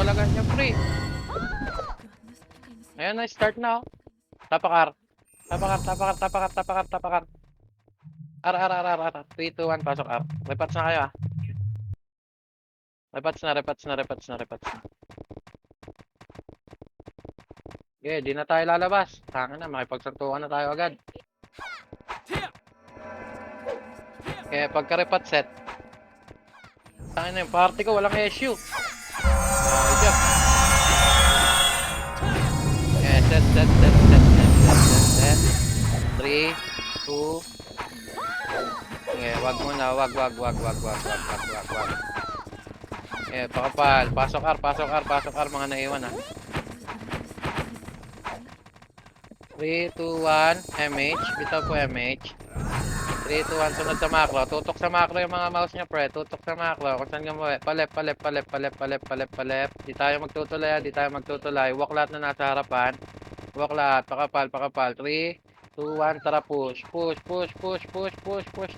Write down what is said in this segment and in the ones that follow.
pala ganyan, pre. Ayan na, start na, oh. Tapakar. Tapakar, tapakar, tapakar, tapakar, tapakar. R. 3, 2, 1, pasok R. Repats na kayo, ah. Repats na. Okay, di na tayo lalabas. Tanga na, makipagsantukan na tayo agad. Okay, pagka-repat set. Tanga na yung party ko, walang issue. Diyan. Okay, set. 3, 2. Okay, wag muna, wag. Okay, pakapal. Pasok R, mga naiwan, ah. 3, 2, 1, MH. Bitaw po MH. 3, 2, 1, sunod sa macro. Tutok sa macro yung mga mouse niya, pre. Tutok sa macro. Kung saan ka mo, palep. Di tayo magtutulay. Walk lahat na nasa harapan. Walk lahat. Pakapal. 3, 2, 1, tara push.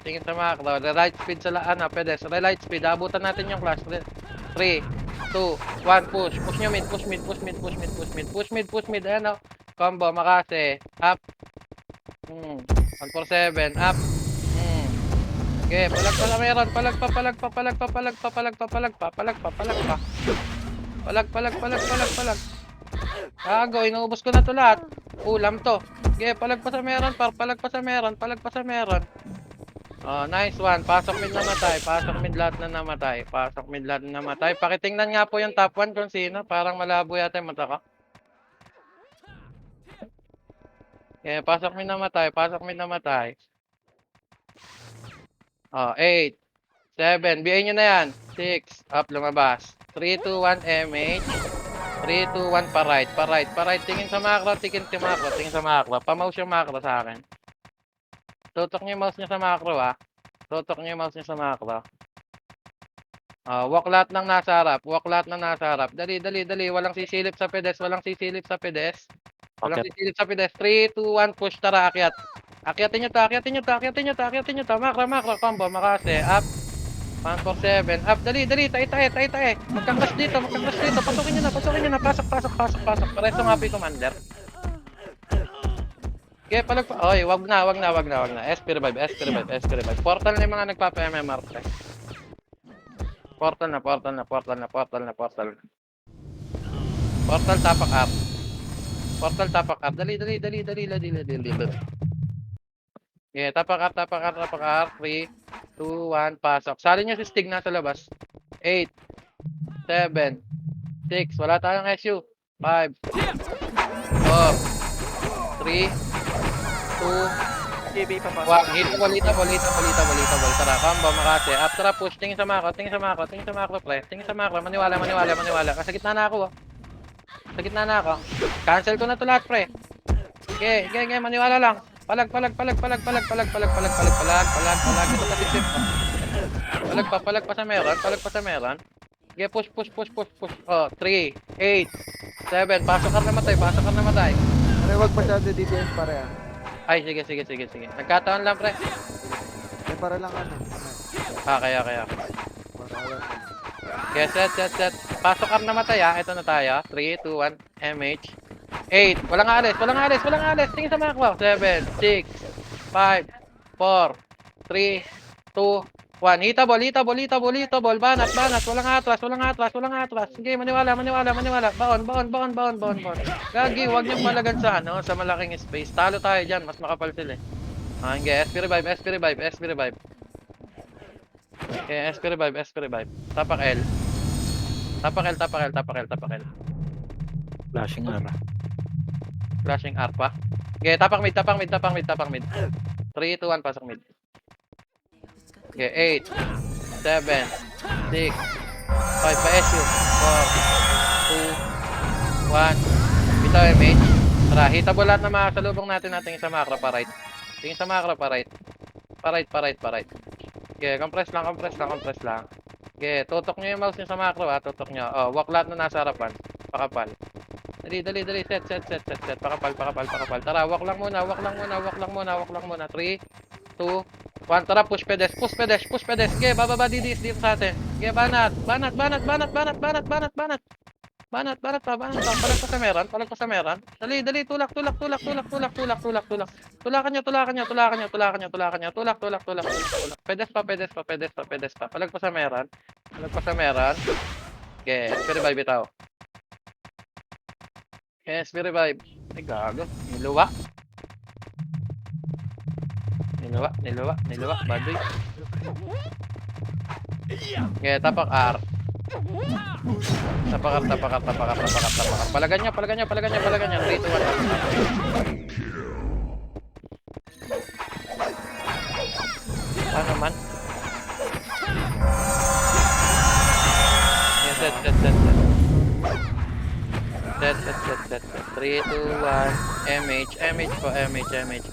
Tingin sa macro. Right speed sa laan, pedes. Right speed. Abutan natin yung clash. 3, 2, 1, push. Push nyo mid. Push mid. Ayan, oh. Combo, makase. Up. 147. Up. Okay, palag pa meron. Palag pa. Gago, inuubos ko na to lahat. Ulam to. Okay, palag pa sa meron. Oh, nice one. Pasok mid namatay. Pasok mid lahat na namatay. Pakitingnan nga po yung top 1 kung sino. Parang malabo yata yung mata ko. Okay, pasok mid namatay. Oh, 8, 7, BA nyo na yan. 6, up, lumabas. 3, 2, 1, MH. 3, 2, 1, pa-right. Tingin sa macro. Pa-mouse yung macro sa akin. Tutok nyo yung mouse nyo sa macro, ah. Walk lahat ng nasa harap. Dali. Walang sisilip sa pedes. 3, 2, 1, push, tara, akyat. Akyatin nyo to. Macro, combo, makase, up. 147, up, dali, tae. Magkakrush dito. Pasukin nyo na. Pasok. Pareso nga po yung commander. Okay, palag pa. Oy, wag na. SP revive. Portal na yung mga nagpapa-MMR. Portal na. Portal, tapak up. Dali. Okay, tapak up. 3, 2, 1, pasok. Salin nyo si Stig na sa labas. 8, 7, 6, wala tayong SU. 5, 4, 3, 2, JB pa pa. 1. Hit balita. Tara, combo, makate. After a push, tingin sa macro, pre. Tingin sa macro, maniwala. Sa gitna na ako, oh. Cancel ko na to lahat, pre. Okay, maniwala lang. Palag. Ito sa disip. Palag pa sa meron. Okay, push. Oh, 3, 8, 7. Pasok ka namatay. Pero wag masyado DPS pare ah. Ay, sige. Nagkataon lang, pre. Eh para lang ano. Kaya. Para lang. Okay, set. Pasok ka namatay, ah. Ito na tayo. 3, 2, 1, MH. 8. Walang alis. Tingin sa mga ko. 7, 6, 5, 4, 3, 2, 1. Hitable. Banat. Walang atras. Sige, maniwala. Baon. Gagi, huwag niyong palagan sa malaking space. Talo tayo dyan. Mas makapal sila, eh. Okay, SP revive. Okay, SP revive. Tapak L. Flashing R pa. Okay, tapak mid. 3, 2, 1, pasok mid. Okay, 8, 7, 6, 5, pa-SU. 4, 2, 1. Bitaw MH. Tara, hitable lahat na makasalubong natin sa macro pa right. Tingin sa macro pa right. Pa right. Okay, compress lang. Okay, tutok nyo yung mouse nyo sa macro, ah. Tutok nyo. Oh, walk lahat na nasa harapan. Pakapal. Dali. Set. Pakapal. Tara, walk lang muna. 3, 2, 1. Tara, push pedes. Okay, bababa didis dito sa atin. Okay, banat. Banat pa. Palag pa sa meron, palag pa sa meron. Dali, tulak. Tulakan nyo. Tulak. Pedes pa. Palag pa sa meron. Okay, SP revive bitaw. SP revive. Ay, gago. Niluwa. Baduy. Okay, tapak R. Tapak. Palagan nyo. 3, 2, 1. Ano man? Yes, set. 3, 2, 1. MH po.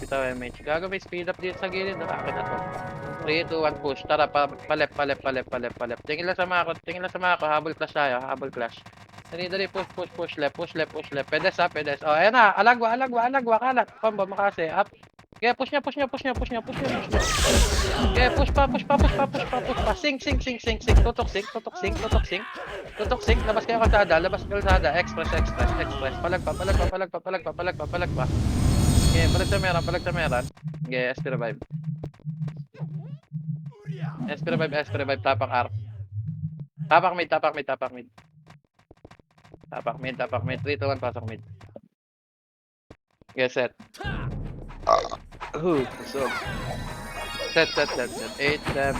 Bitaw MH. Gago may speed up dito sa gilid. Akin na to. 3, 2, 1, push. Tara, palep. Tingin lang sa mga ako. Habol clash. Dali, push left. Pedes. Oh, ayan na. Alagwa. Kalat. Combo, makasi. Up. Okay, push niya. Okay, push pa. Sing. Tutok sing. Labas kayo kalsada. Express. Palag pa. Okay, palag sa meron. Okay, SP revive. Tapak R. Tapak mid. Tapak mid. 3, 2, 1, pasok mid. Okay, set. Busog. Set. 8, 7,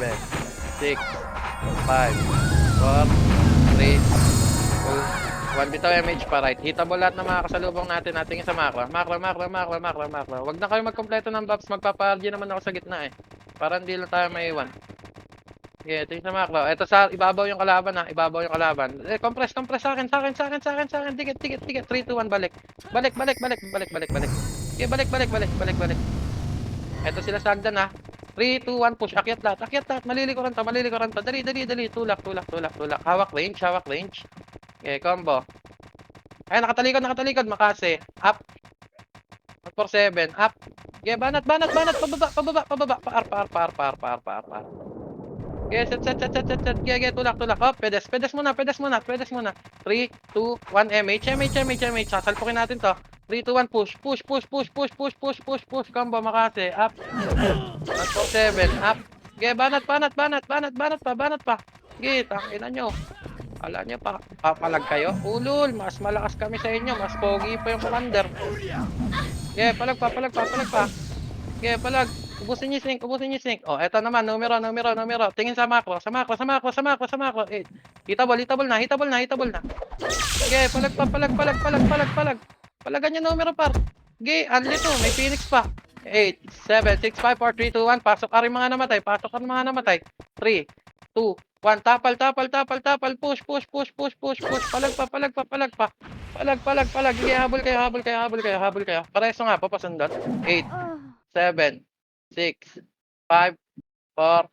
6, 5, 4, 3, 2, 1. Bitaw MH pa right. Hitable lahat ng mga kasalubong natin. Tingin sa macro. Wag na kayo magkompleto ng buffs. Magpapa-RG naman ako sa gitna eh. Para hindi lang tayo maiwan. Okay, tingin sa macro. Ito sa ibabaw yung kalaban ha. Compress sa akin. Dikit. 3, 2, 1, balik. Balik. Okay, balik. Ito sila sa hagdan ha. 3, 2, 1, push. Akyat lahat. Malilikuran to. Dali. Tulak. Hawak range. Okay, combo. Ay, nakatalikod. Makasi. Up. 4-7. Up. Okay, banat. Pababa. Pa. Okay, set. Okay, tulak. Oh, pedes muna. 3, 2, 1, MH. Sasalpukin natin to. 3, 2, 1, push. Combo, makasi. Up. 4-7. Up. Okay, banat pa. Okay, tangina nyo. Ala nyo pa. Papalag kayo. Ulul, mas malakas kami sa inyo. Mas pogi pa yung commander. Okay, palag pa. Okay, palag. Ubusin niyo sync. Oh, eto naman, numero. Tingin sa macro. 8. Hitable na. Okay, palag. Palagan niyo numero par. Okay, unli to. May Phoenix pa. 8, 7, 6, 5, 4, 3, 2, 1. Pasok ka rin mga namatay. 3, 2, 1. Tapal. Push. Palag pa. Okay, habol kayo. Pareso nga, papasundot. 8, 7, 6, 5, 4,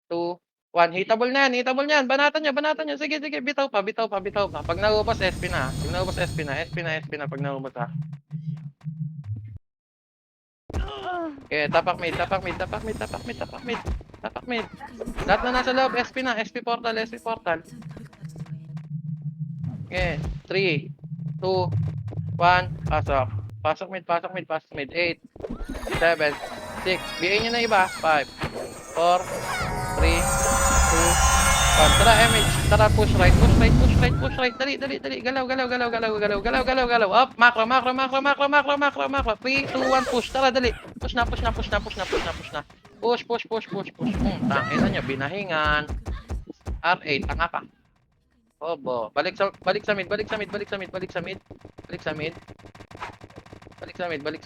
2, 1. Hitable na yan. Banatan nyo. Sige. Bitaw pa. Pag naubos, SP na. Pag naubos ha. Okay, tapak mid. Lahat na nasa loob, SP na. SP portal. Okay, 3, 2, 1, pasok. Pasok mid. 8, 7, 6. BA nyo na iba. 5, 4, 3, 2, 1. Tara, MH. Tara, push right. Dali. Galaw. Up, macro. 3, 2, 1, push. Tara, dali. Push na. Push. Tangina nyo, binahingan. R8, tanga ka. Obo. Balik sa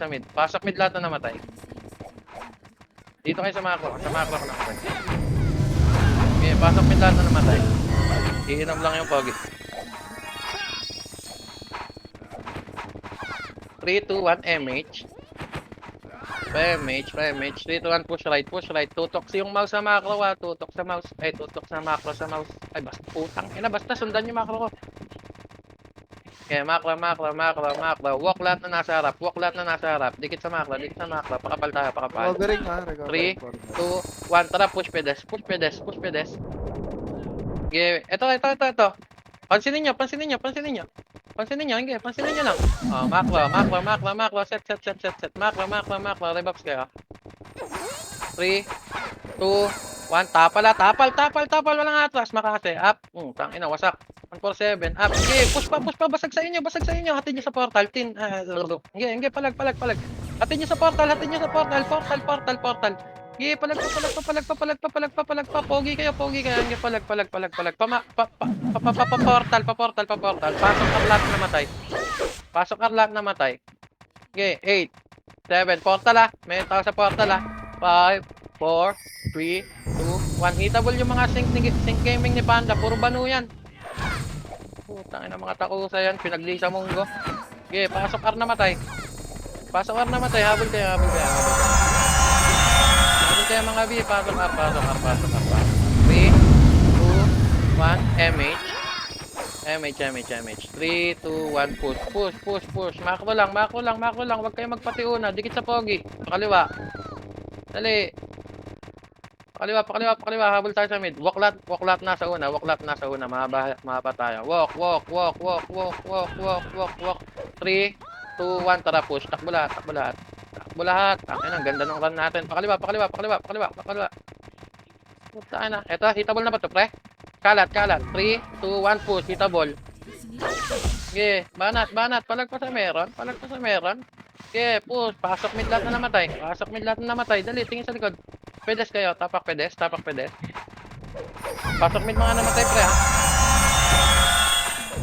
mid. Pasok mid lahat na namatay. Dito kayo sa macro. Ko namatay. Okay, pasok mid lahat na namatay. Iinom lang yung pogi. 3, 2, 1, MH. MH. 3, 2, 1, push right. Tutok yung mouse sa macro ha. Tutok sa macro sa mouse. Ay, basta putang ina. Basta sundan yung macro ko. Okay, macro. Walk lahat na nasa harap. Dikit sa macro. Pakapal tayo. Recovering ha. 3, 2, 1. Tara, push pedes. Okay, ito. Pansinin nyo, pansinin nyo, pansinin nyo. Pansinin nyo, hindi, pansinin nyo lang. Oh, macro, set. Macro, rebuffs kayo. 3, 2, 1, tapal, walang atras, makase, up, tangina, wasak. 147, up, sige, push pa, basag sa inyo, hatid nyo sa portal, hindi, palag. Hatid nyo sa portal, portal. Sige, palag pa, pogi kayo, hindi, palag, portal, pasok Arlat namatay. Okay, 8, 7, portal may tao sa portal 5, 4, 3, 2, 1. Hitable yung mga sync gaming ni Panda. Puro banu yan. Putang ina mga takusa yan. Pinaglisa monggo. Okay, pasok R namatay. Habol kayo. Habol kayo mga B. Pasok R. 3, 2, 1, MH. 3, 2, 1, push. Macro lang. Huwag kayo magpatiuna. Dikit sa pogi. Pakaliwa. Dali. Pakaliwa. Habol tayo sa mid. Walklat nasa una. Mahaba tayo. Walk. 3, 2, 1. Tara, push. Takbo lahat. Ang ganda ng run natin. Pakaliwa. Puta na. Eto, hitable na ba to, pre? Kalat. 3, 2, 1, push. Hitable. Okay, banat. Palag pa sa meron. Okay, push. Pasok mid lahat na namatay. Dali, tingin sa likod. Pedes kayo. Tapak pedes. Pasok mid mga namatay, pre, ha?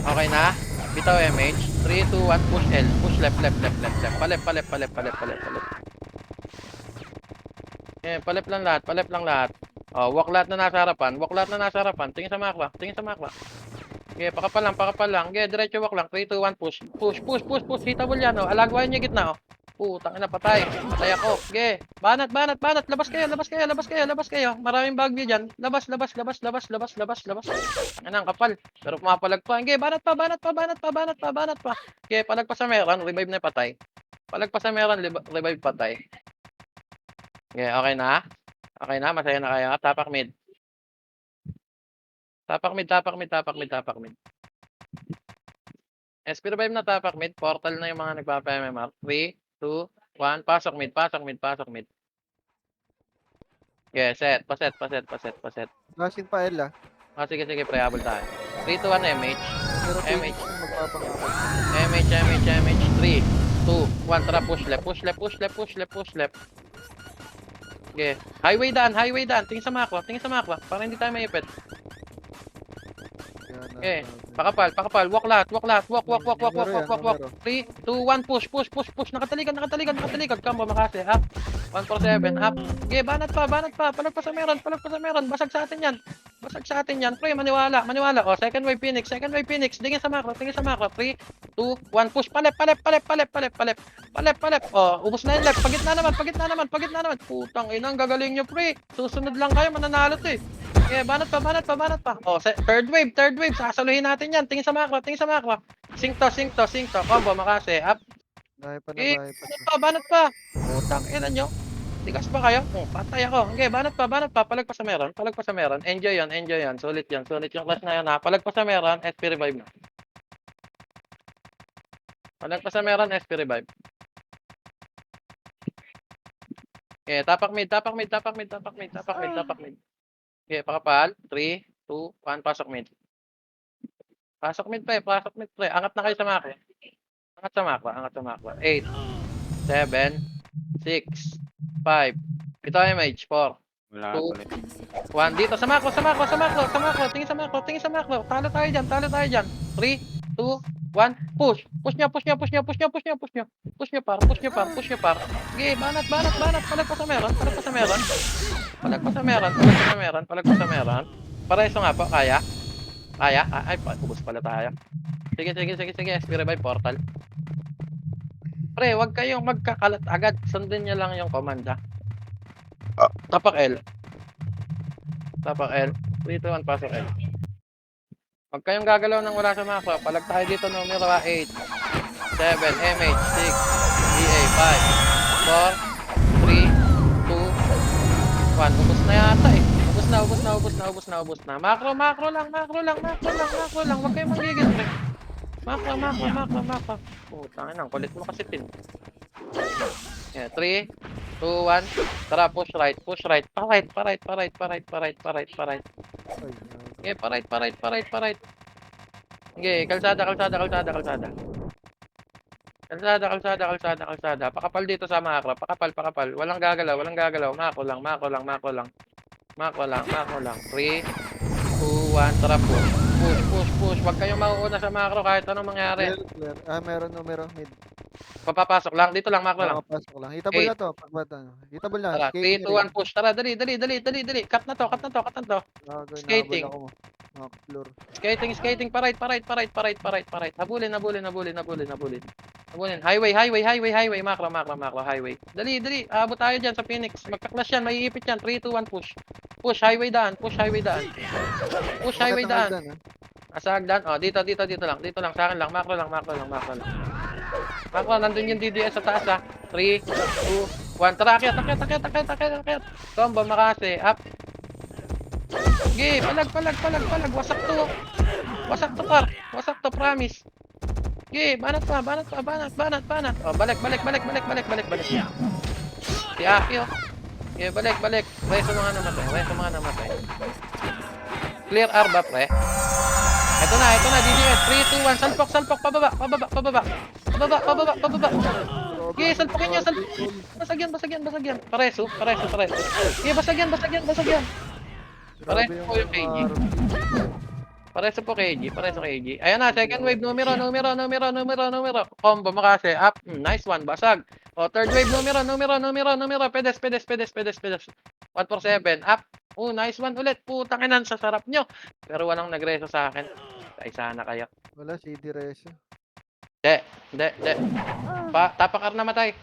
Okay na. Bitaw MH. 3, 2, 1, push L. Push left. Palep. Okay, palep lang lahat. Oh, walk lahat na nasa harapan. Tingin sa makwa. Okay, pakapal lang. Okay, diretso walk lang. 3, 2, 1, push. Hitable yan, oh. Alagwayan niya gitna, oh. Putang ina, patay ako. Okay, banat. Labas kayo. Maraming bagyo dyan. Labas. Ang kapal. Pero pumapalag pa. Okay, banat pa. Okay, palag pa sa meron. Revive na patay. Revive patay. Okay, okay na. Masaya na kayo. Tapak mid. SP revive na tapak mid. Portal na yung mga nagpapa-MMR. 3, 2, 1. Pasok mid. Okay, set. Paset. Flashing pa L Sige, pre-habol tayo. 3, 2, 1, MH. Pero MH. Phoenix yung magpapangakot. MH. 3, 2, 1. Tara, push left. Okay. Highway daan. Tingin sa makwa. Para hindi tayo maipit. Okay. Pakapal. Walk lahat. Walk. 3, 2, 1, push. Nakatalikod. Kambo, makase. Up. 147. Up. Okay, banat pa. Palag pa sa meron. Basag sa atin yan. Pre, maniwala. O, second wave Phoenix. Tingin sa makro. 3, 2, 1, push. Palep. Oh, ubos na yung left. Pagitna naman. Putang ina, ang gagaling nyo, pre. Susunod lang kayo, mananalo to, eh. Okay, banat pa. Oh, third wave. Sasaluhin natin yan. Tingin sa makro. Sync to. Combo, makase. Up. Bahay pa. Banat pa. Putang ina nyo. Tigas pa kayo? Patay ako. Okay, banat pa. Palag pa sa meron. Enjoy yan. Sulit yung class na yan, ha. Palag pa sa meron. SP revive na. Palag pa sa meron. SP revive. Okay, tapak mid. Okay, pakapal. 3, 2, 1. Pasok mid. Pre. Angat na kayo sa makro. Angat sa makro. 8, 7, 6, 5. Ito ay MH. 4, Wala 2, 1. Dito sa makro. Tingin sa makro. Talo tayo dyan. 3, 2, 1. Push nyo, par. Okay, banat. Palag pa sa meron. Pareso nga po, kaya? Ay, ubos pala tayo. Sige, SP revive portal. Pre, wag kayong magkakalat agad. Sundin nyo lang yung command, ha. Tapak L. 3, 2, 1, pasok L. Wag kayong gagalaw ng wala sa mapa. Palag tayo dito numero 8, 7, MH, 6, DA, 5, 4, 3, 2, 1. Ubus na yata, eh. ubos na. Macro lang. Huwag kayong manggigil, pre. Macro. Putang ina, ang kulit mo kasi, Tin. Yeah, 3, 2, 1. Tara, push right. Pa right. Ay, Okay, pa right. Okay, kalsada. Pakapal dito sa macro. Pakapal. Walang gagalaw. Mako lang. 3, 2, 1. Tara, push. Huwag kayong mauuna sa macro kahit anong mangyari. clear. Ah, meron numero mid. Papapasok lang. Dito lang, macro lang. Makapasok lang. Hitable na to. Pagbata. Hitable na. Tara, 3, Skating 2, rin. 1, push. Tara, dali. Cut na to. Nahabol Skating. ako mo. Mga floor. Skating. Pa right. Habulin. Highway. Macro. Highway. Dali. Abot tayo dyan sa Phoenix. Magka-clash yan. Maiipit yan. 3, 2, 1, push. Push, highway daan. Bakit ang hagdan, ah? Asa hagdan? Oh, dito lang. Dito lang. Sa akin lang. Macro lang. Macro, nandun yung DDS sa taas, 3, 2, 1. Tara, akyat. Combo, makase. Up. Okay, palag. Wasak to, par. Wasak to, promise. Okay, banat pa. Oh, balik. Si Aki, oh. Okay, balik. Reso mga namatay. Clear R ba, pre? Ito na, DDS. 3, 2, 1. Salpok. Pababa. Okay, salpokin niya. Basagyan. Pareso. Okay, basagyan. Grabe Pareso po yung KG. Pareso KG. Ayan na, second wave, numero. Combo, makase, up. Nice one, basag. O, third wave, numero. Pedes. 147, up. Nice one ulit. Putang inan, sa sarap nyo. Pero walang nagreso sa akin. Kaisa na kayo. Wala, CD Reso. Hindi. Tapakar na matay.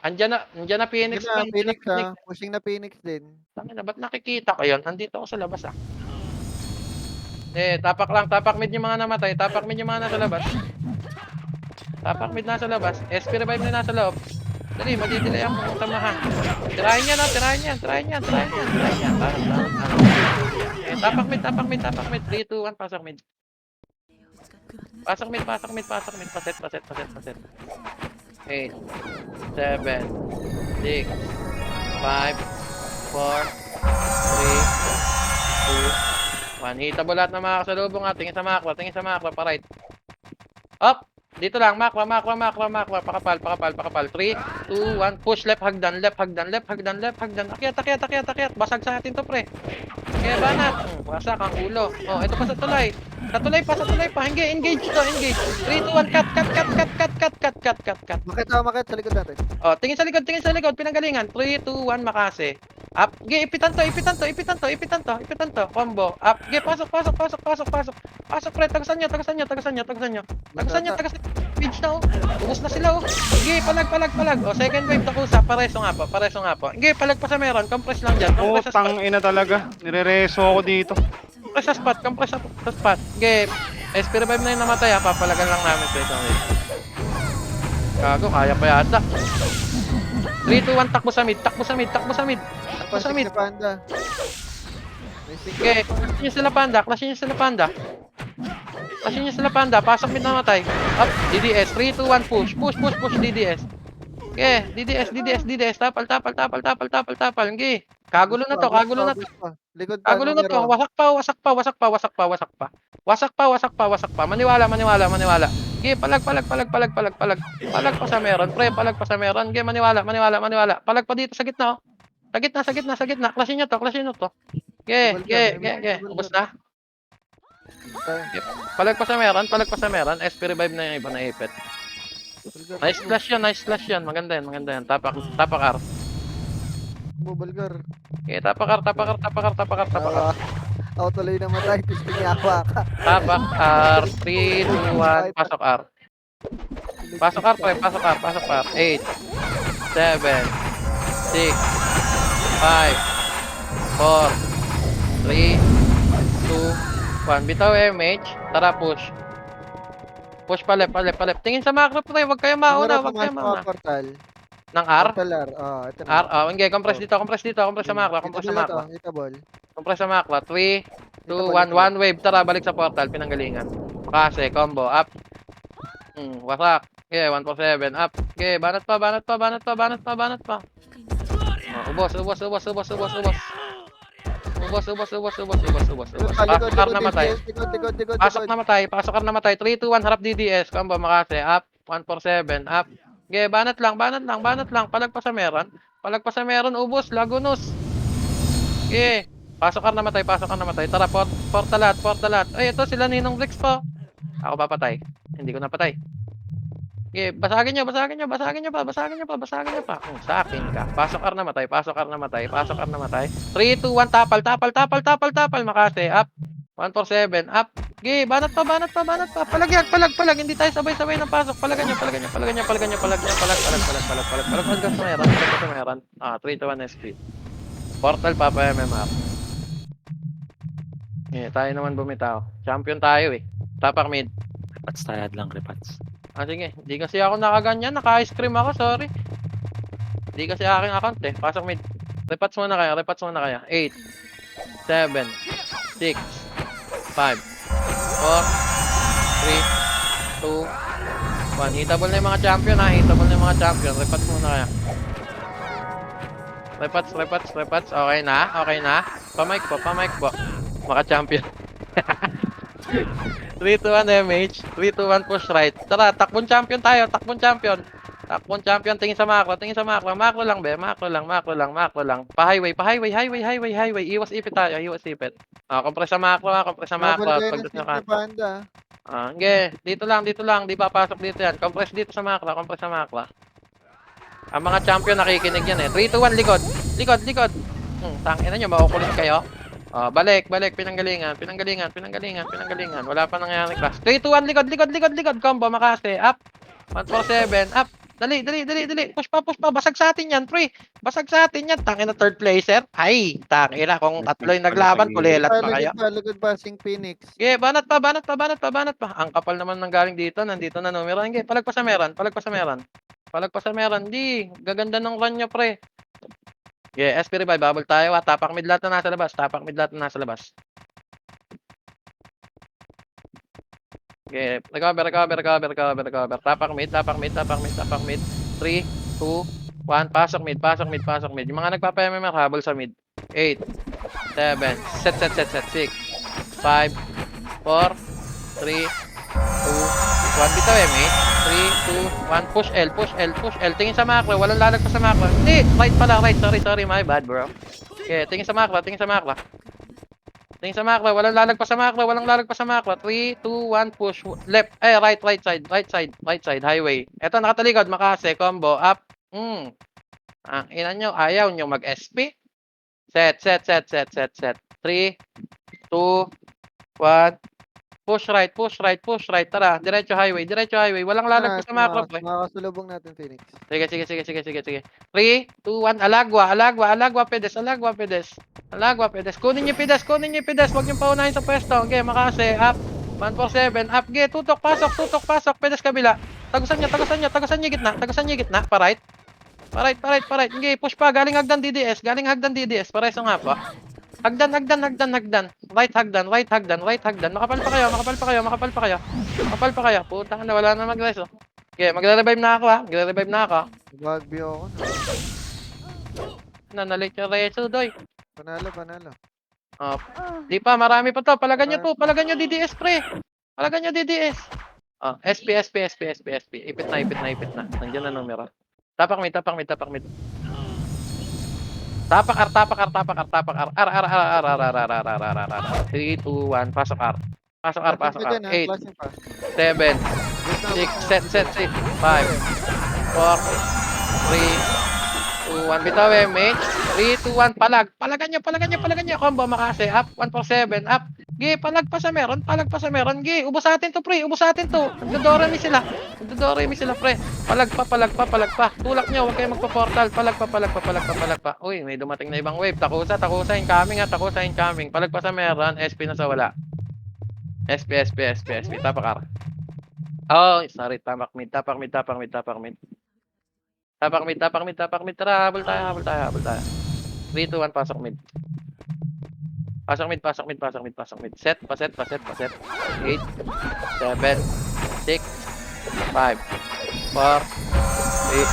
Andiyan na Phoenix. Sige na, Phoenix, ah. Pushing na Phoenix din. Tangina, ba't nakikita ko yun? Andito ako sa labas, tapak mid yung mga namatay. Tapak mid yung mga nasa labas. Tapak mid nasa labas. SP revive na nasa loob. Dali, madidelay ako ng tamahan. Tirahin yan. Tapak mid. 3, 2, 1, pasok mid. Pasok mid. Paset. 8, 7, 6, 5, 4, 3, 2, 1. Hitable lahat ng mga kasalubong nga. Tingin sa macro. Pa right. Up! Dito lang. Macro. Pakapal. 3, 2, 1. Push left. Hagdan. Akyat. Basag sa atin to, pre. Kaya banat. Wasak ang ulo. Oh, ito pa sa tulay. Sa tulay pa. Engage to. 3, 2, 1. Cut. Makit sa likod natin. Oh, tingin sa likod. Pinanggalingan. 3, 2, 1. Makase. Up. Ge, ipitan to. Combo. Up. Ge, pasok. Pasok, pre. Tagasan nyo. Page na, oh. Ubus na sila, oh. Ge, palag. Oh, second wave. Takusa. Pareso nga po. Ge, palag pa sa meron. Compress lang dyan. Compress sa spot. Ina talaga. Nirereso ako dito. Compress sa spot. Ge, SP revive na yung namatay, ha. Papalagan lang namin sa isang wave. Gago, kaya pa yata. 3, 2, 1. Takbo sa mid. Pasik si Panda. May Okay, clash nyo sila panda. Pasok mid namatay. Up, DDS. 3, 2, 1, push. DDS. Okay, DDS. Tapal. Okay, kagulo na to. Likod pa. Kagulo na to. Wasak pa. Maniwala. Okay, palag pa sa meron. Pre, palag pa sa meron. Okay, maniwala. Palag pa dito sa gitna, oh. Sa gitna. Klashin nyo to. Okay. Ubus na. Palag pa sa meron. SP revive na yung iba na ipit. Nice flash yan. Maganda yan. Tapak R. Bulgar. Okay, tapak R. Ako tuloy na matay. Gusto niya ako. Tapak R. 3, 2, 1. Pasok R. Pasok R. 8, 7, 6, 5, 4, 3, 2, 1. Bitaw MH. Tara, push. Push pa left. Tingin sa macro, pre. Huwag kayo mauna. Portal. Ng R? Portal R. Ito na. R? Hindi, compress dito, compress dito, compress sa makla, compress sa Hitabol na to. makla. Hitabol. Compress sa makla. 3, 2, Hitabol. 1, one wave. Tara, balik sa portal, pinanggalingan. Makase, combo, up. Wasak. Okay, 147, up. Okay, banat pa, banat pa, banat pa, banat pa, banat pa. Ubos, ubos, ubos, ubos, ubos, ubos. Ubos, ubos, ubos, ubos, ubos, ubos, ubos. Pasok R namatay. Likod. Pasok namatay, pasok R namatay. 3, 2, 1, harap DDS. Combo, makase, up. 147, up. Okay, banat lang, banat lang, banat lang. Palag pa sa meron. Palag pa sa meron, ubos, lagunos. Okay. Pasok R namatay, pasok R namatay. Tara, portalat, portalat. Ay, ito sila Ninong Bricks po. Ako papatay. Hindi ko napatay. Okay, basagin nyo, basagin nyo, basagin nyo pa, basagin nyo pa, basagin nyo pa. Sa akin ka. Pasok R namatay, pasok R namatay, pasok R namatay. 3, 2, 1, tapal, tapal, tapal, tapal, tapal. Makase, up. 147, up. Okay, banat pa, banat pa, banat pa. Palag yan, palag, palag. Hindi tayo sabay-sabay ng pasok. Palagan nyo, palagan nyo, palagan nyo, palagan nyo, palag nyo, palag, palag, palag, palag, palag, palag. Hanggang sa meron, hanggang sa meron. 3, 2, 1, SP. Portal, Papa MMR. Tayo naman bumitaw. Champion tayo eh. Tapak mid. Repats tayo lang, repats. Sige. Di kasi ako nakaganyan. Naka-ice cream ako, sorry. Di kasi aking account eh. Pasok mid. Repats muna kayo, repats muna kayo. 8, 7, 6, 5, 4, 3, 2, 1. Hitable na yung mga champion ha. Hitable na yung mga champion. Repats muna kayo. Repats, repats, repats. Okay na? Okay na? Pamic po, pamic po. Maka champion. 3, 2, 1 MH. 3, 2, 1 push right. Tara, takbon champion tayo. Takbon champion. Takbon champion. Tingin sa macro. Tingin sa macro. Macro lang be. Macro lang. Macro lang. Macro lang. Pa-highway. Pa-highway. Highway. Highway. Highway. Iwas ipit tayo. Iwas ipit. Compress sa macro ha. Compress sa macro. Babal kayo Pag ng gusto stick nyo ni Panda. Hindi. Dito lang. Dito lang. Di papasok dito yan. Compress dito sa macro. Compress sa macro. Ang mga champion nakikinig yan eh. 3, 2, 1. Likod. Likod. Likod. Tangina nyo. Makukulit kayo. Balik, balik, pinanggalingan, pinanggalingan, pinanggalingan, pinanggalingan. Wala pa nangyayari class. 3, 2, 1, likod, likod, likod, likod. Combo, makase, up. 147, up. Dali, dali, dali, dali. Push pa, push pa. Basag sa atin yan, pre. Basag sa atin yan. Tangina third placer. Ay, tangina. Kung tatlo yung naglaban, kulelat pa kayo. Likod pa, Sing Phoenix. Okay, banat pa, banat pa, banat pa, banat pa. Ang kapal naman ng galing dito. Nandito na numero. Hindi, palag pa sa meron, palag pa sa meron. Palag pa sa meron. Hindi, gaganda ng run nyo, pre. Yeah, SP revive, bubble tayo. Tapak mid lahat na nasa labas. Tapak mid lahat na nasa labas. Okay, recover, recover, recover, recover, recover. Tapak mid, tapak mid, tapak mid, tapak mid. 3, 2, 1. Pasok mid, pasok mid, pasok mid. Yung mga nagpapa-MMR, habol sa mid. 8, 7, set, set, set, set. 6, 5, 4, 3, 2, 1. Bitaw mate. 3, 2, 1. Push L, push L, push L. Tingin sa macro. Walang lalagpas sa macro. Hindi, right pala, right. Sorry, sorry. My bad, bro. Okay, tingin sa macro, tingin sa macro. Tingin sa macro. Walang lalagpas sa macro. Walang lalagpas sa macro. 3, 2, 1. Push. Left. Right, right side. Right side. Right side. Highway. Eto, nakatalikod. Makase. Combo. Up. Ang ina nyo. Ayaw nyo mag-SP. Set, set, set, set, set, set. 3, 2, 1. Push right, push right, push right. Tara, diretso highway, diretso highway. Walang lalagpas sa macro, pre. Makakasulubong natin, Phoenix. Sige, sige, sige, sige, sige, sige. 3, 2, 1. Alagwa, alagwa, alagwa, pedes, alagwa, pedes. Alagwa, pedes. Kunin niyo pedes, kunin niyo pedes. Huwag niyo paunahin sa pwesto. Okay, makase, up. 147, up. Okay, tutok, pasok, pedes kabila. Tagusan niyo, tagusan niyo, tagusan niyo gitna, tagusan niyo gitna. Pa-right. Pa-right, pa-right, pa-right. Okay, push pa. Galing hagdan DDS, galing hagdan DDS. Pareso nga pa. Hagdan, hagdan, hagdan, hagdan. Right hagdan, right hagdan, right hagdan. Makapal pa kayo, makapal pa kayo, makapal pa kayo. Makapal pa kayo. Putang na, wala na mag-res, oh. Okay, magre-revive na ako, ha. Magre-revive na ako. Bagbio ako na. Nalit yung reso, doy. Panalo, panalo. Di pa, marami pa to. Palagan nyo to. Palagan nyo DDS, pre. Palagan nyo DDS. SP, SP, SP, SP, SP. Ipit na, ipit na, ipit na. Nandiyan na numero. Tapak mid, tapak mid, tapak mid. Tapak R, tapak R, tapak R, tapak R. R, R, R, R, R, R, R, R, R, R, R. 3, 2, 1. Pasok R. Pasok R, pasok R. 8, 7, 6, set, set, set. 5, 4, 3, 2, 1. Bitaw, mate. 3, 2, 1. Palag. Palagan nyo, palagan nyo, palagan nyo. Combo, makase. Up, 147. Up. Gi, palag pa sa meron. Palag pa sa meron. Gi, ubos atin to, pre. Ubos atin to. Nagdodoremi sila. Nagdodoremi sila, pre. Palag pa, palag pa, palag pa. Tulak nyo. Huwag kayo magpa-portal. Palag pa, palag pa, palag pa, palag pa. Uy, may dumating na ibang wave. Takusa, takusa. Incoming, ha. Takusa, incoming. Palag pa sa meron. SP na sa wala. SP, SP, SP, SP. Tapak R. Oh, sorry. Tapak mid, tapak mid, tapak mid, tapak mid. Tapak mid, tapak mid, tapak mid. Tara, habol tayo, habol tayo, habol tayo. 3, 2, 1, pasok mid. Pasok mid, pasok mid, pasok mid, pasok mid. Set, paset, paset, paset. 8, 7, 6, 5, 4, 3,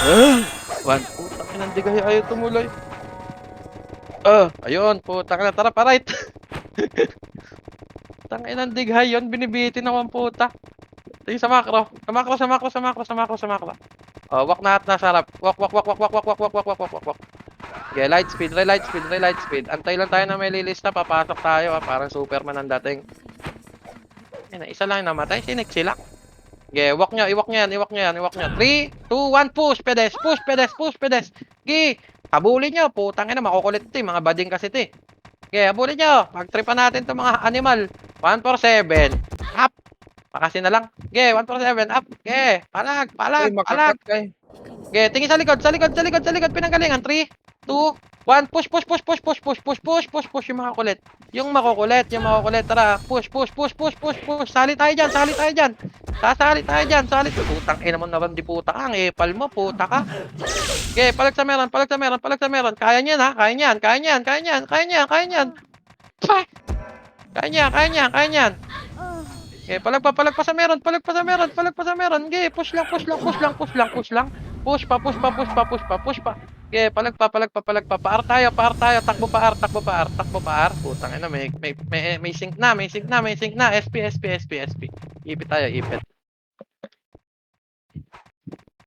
2, 1. Putang ina, hindi kayo ayaw tumuloy. Ayun, putang ina, tara, pa-right. Tang ina, dighay yun, binibitin ako ang puta. Sige, sa macro. Sa macro, sa macro, sa macro, sa macro, sa macro. Walk na at nasa harap. Walk, walk, walk, walk, walk, walk, walk, walk, walk, walk, walk, walk. Okay, light speed, light speed, light speed. Antay lang tayo na may lilista, papasok tayo, parang Superman ang dating. Yan, isa lang namatay, sinik sila. Okay, walk nyo, iwalk nyo yan, iwalk nyo yan, iwalk nyo. 3, 2, 1, push, pedes, push, pedes, push, pedes. Okay, habulin nyo, putang ina, makukulit ito, mga bading kasi ito eh. Okay, habulin nyo, pagtripan natin itong mga animal. 147, up. Pakasin na lang. Okay, 147, up. Okay, palag, palag, palag. Okay, tingin sa likod, sa likod, sa likod, sa likod, pinanggalingan. 3, 2, 1, push, push, push, push, push, push, push, push, push, push, yung makukulit. Yung makukulit, tara, push, push, push, push, push, push, sali tayo dyan, sali tayo dyan. Sasali tayo dyan, sali. Putang ina mo naman, di puta ka, ang epal mo, puta ka. Okay, palag sa meron, palag sa meron, palag sa meron. Kaya niyan ha, kaya niyan, kaya niyan, kaya niyan, kaya niyan, kaya niyan. Pah! Kaya niyan, kaya niyan, kaya niyan. Okay, palag pa sa meron, palag pa sa meron, palag pa sa meron. Okay, push lang, push lang, push lang, push lang, push lang. Push pa, push pa, push pa, push pa, push pa. Okay, palag pa, palag pa, palag pa. Paar tayo, takbo pa, takbo pa, takbo pa. Putang ina, may sync na, may sync na, may sync na. SP, SP, SP, SP. Ipit tayo, ipit.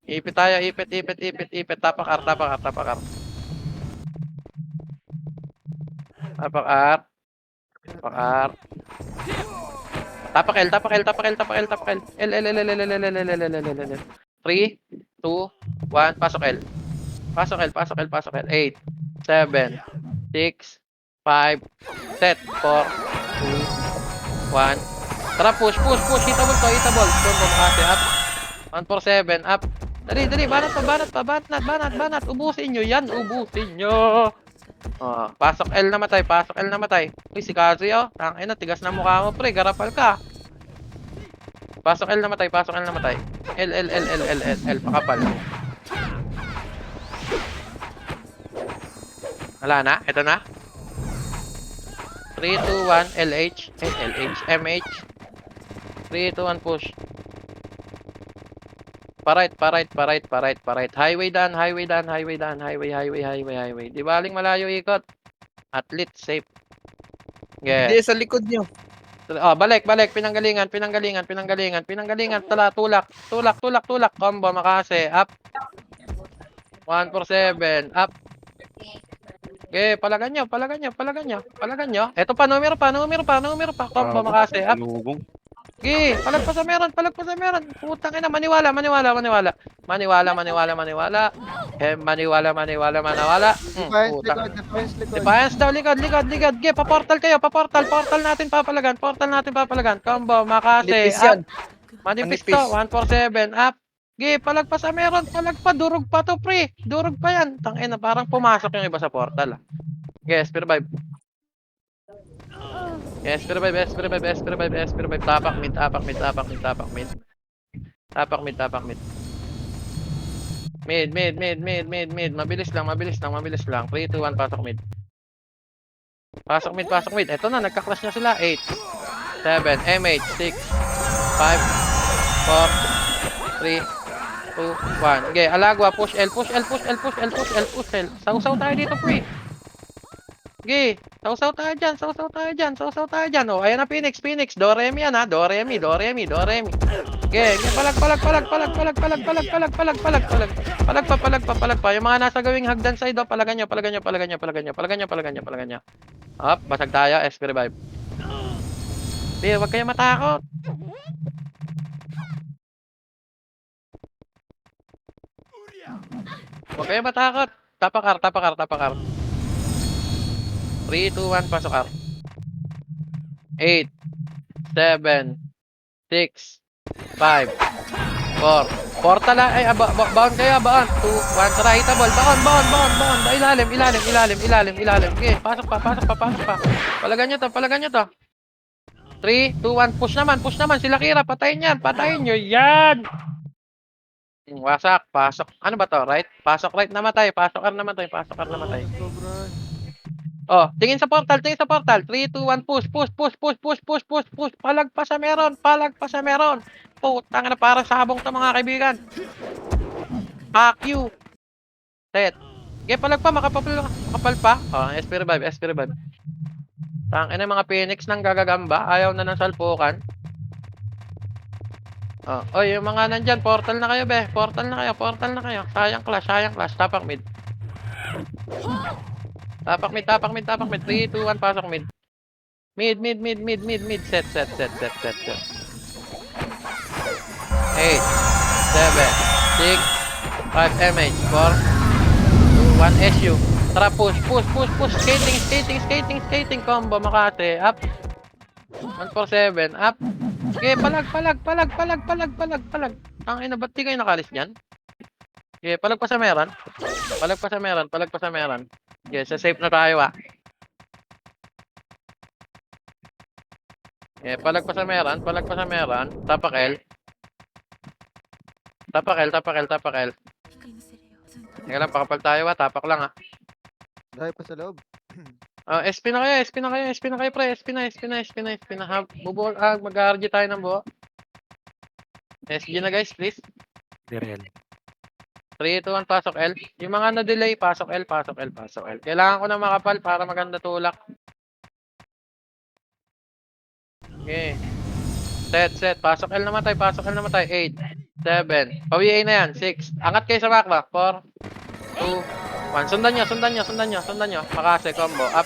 Ipit tayo, ipit, ipit, ipit, ipit. Tapakar, tapakar, tapakar. Tapakar. Tapakar. Tapak L, tapak L, tapak L, tapak L, tapak L. L, L, L, L, L, L, L, L, L, L, L, L, L. 3, 2, 1, pasok L. Pasok L, pasok L, pasok L. 8, 7, 6, 5, set. 4, 2, 1. Tara, push, push, push. Hitable to, hitable. Combo makasi, up. 147, up. Dali, dali, banat pa, banat pa, banat, banat, banat. Ubusin nyo yan, ubusin nyo. Pasok L namatay, pasok L namatay. Uy, si Kazuy oh. Tangina, tigas na mukha mo pre, garapal ka. Pasok L namatay, pasok L namatay. L, L, L, L, L, L, L, pakapal. Wala na, eto na. 3, 2, 1, LH, LH, MH. 3, 2, 1, push. Pa-right, pa-right, pa-right, pa-right, pa-right. Highway daan, highway daan, highway daan, highway, highway, highway, highway. Di baling malayo ikot. Athlete, safe. Yeah. Hindi, sa likod nyo. Balik, balik. Pinanggalingan, pinanggalingan, pinanggalingan, pinanggalingan. Tala, tulak, tulak, tulak, tulak. Combo, makase. Up. 147. Up. Okay, palagan nyo, palagan nyo, palagan nyo, palagan nyo. Eto pa, numero pa, numero pa, numero pa. Combo, makase. Up. Lubong. Okay, palag pa sa meron, palag pa sa meron. Putang ina, maniwala, maniwala, maniwala. Maniwala, maniwala, maniwala. Maniwala, maniwala, maniwala. Defiance Putang. likod, defiance likod. Defiance daw, likod, likod, likod. Okay, pa-portal kayo, pa-portal. Portal natin papalagan, portal natin papalagan. Combo, makase. Nipis Up. yan. Manipis Manipis. to, 147. Up. Okay, palag pa sa meron, palag pa. Durog pa to, pre. Durog pa yan. Tangina, parang pumasok yung iba sa portal. Okay, SP revive. SP revive, SP revive, SP revive, SP revive. Tapak mid, tapak mid, tapak mid, tapak mid. Tapak mid, tapak mid. Mid, mid, mid, mid, mid, mid. Mabilis lang, mabilis lang, mabilis lang. 3, 2, 1, pasok mid. Pasok mid, pasok mid. Eto na, nagka-clash na sila. 8, 7, MH, 6, 5, 4, 3, 2, 1. Okay, Alagwa, push L, push L, push L, push L, push L, push L. Sausaw tayo dito, pre. Okay, sausaw tayo dyan, sausaw tayo dyan, sausaw tayo dyan. Oh, ayan na Phoenix, Phoenix. Doremi yan ha, Doremi, Doremi, Doremi. Okay, palag, palag, palag, palag, palag, palag, palag, palag, palag, palag, palag. Palag pa, palag pa, palag pa. Yung mga nasa gawing hagdan side, oh, palagan nyo, palagan nyo, palagan nyo, palagan nyo, palagan nyo, palagan nyo, palagan nyo. Up, basag tayo, SP revive. Pero wag kayo matakot. Huwag kayo matakot. Tapakar, tapakar, tapakar. 3, 2, 1, pasok R. 8, 7, 6, 5, 4. Portal ay, baon kayo, baon. 2, 1, tara, hitable. Baon, baon, baon, baon. Ilalim, ilalim, ilalim, ilalim, ilalim. Okay, pasok pa, pasok pa, pasok pa. Palagan nyo to, palagan nyo to. 3, 2, 1, push naman, sila Kira, patayin yan, patayin nyo yan. Wasak, pasok. Ano ba to? Right? Pasok right namatay. Pasok R namatay. Pasok R namatay. Sobra. Oh, tingin sa portal, tingin sa portal. 3, 2, 1, push, push, push, push, push, push, push, push. Palag pa sa meron, palag pa sa meron. Putang na para sabong to mga kaibigan. Fuck you. Set. Okay, palag pa, makapal pa. Oh, SP revive, SP revive. Tangina mga Phoenix nang gagagamba. Ayaw na ng salpukan. Oh, oy, yung mga nandyan, portal na kayo, be. Portal na kayo, portal na kayo. Sayang clash, sayang clash. Tapak mid. Tapak mid, tapak mid, tapak mid. 3, 2, 1, pasok mid. Mid, mid, mid, mid, mid, mid. Set, set, set, set, set, set. 8, 7, 6, 5 MH, 4, 2, 1 SU. Tara, push, push, push, push. Skating, skating, skating, skating. Combo, Makati. Up. 147, up. Okay, palag, palag, palag, palag, palag, palag, palag. Ang ina, ba't di kayo nakalis dyan? Okay, palag pa sa meron. Palag pa sa meron, palag pa sa meron. Okay, sa safe na tayo Okay, palag pa sa meron, palag pa sa meron. Tapak L. Tapak L, tapak L, tapak L. Teka lang, pakapal tayo tapak lang Dahil pa sa loob. SP na kayo, SP na kayo, SP na kayo pre, SP na, SP na, SP na, SP na. Bubuo, mag-RG tayo ng buo. SG na guys, please. Direl. 3, 2, 1, pasok L. Yung mga na-delay, pasok L, pasok L, pasok L. Kailangan ko na makapal para maganda tulak. Okay. Set, set. Pasok L namatay, pasok L namatay. 8, 7. Pawi na yan. 6. Angat kayo sa makro. 4, 2, 1. Sundan nyo, sundan nyo, sundan nyo, sundan nyo. Makase, combo. Up.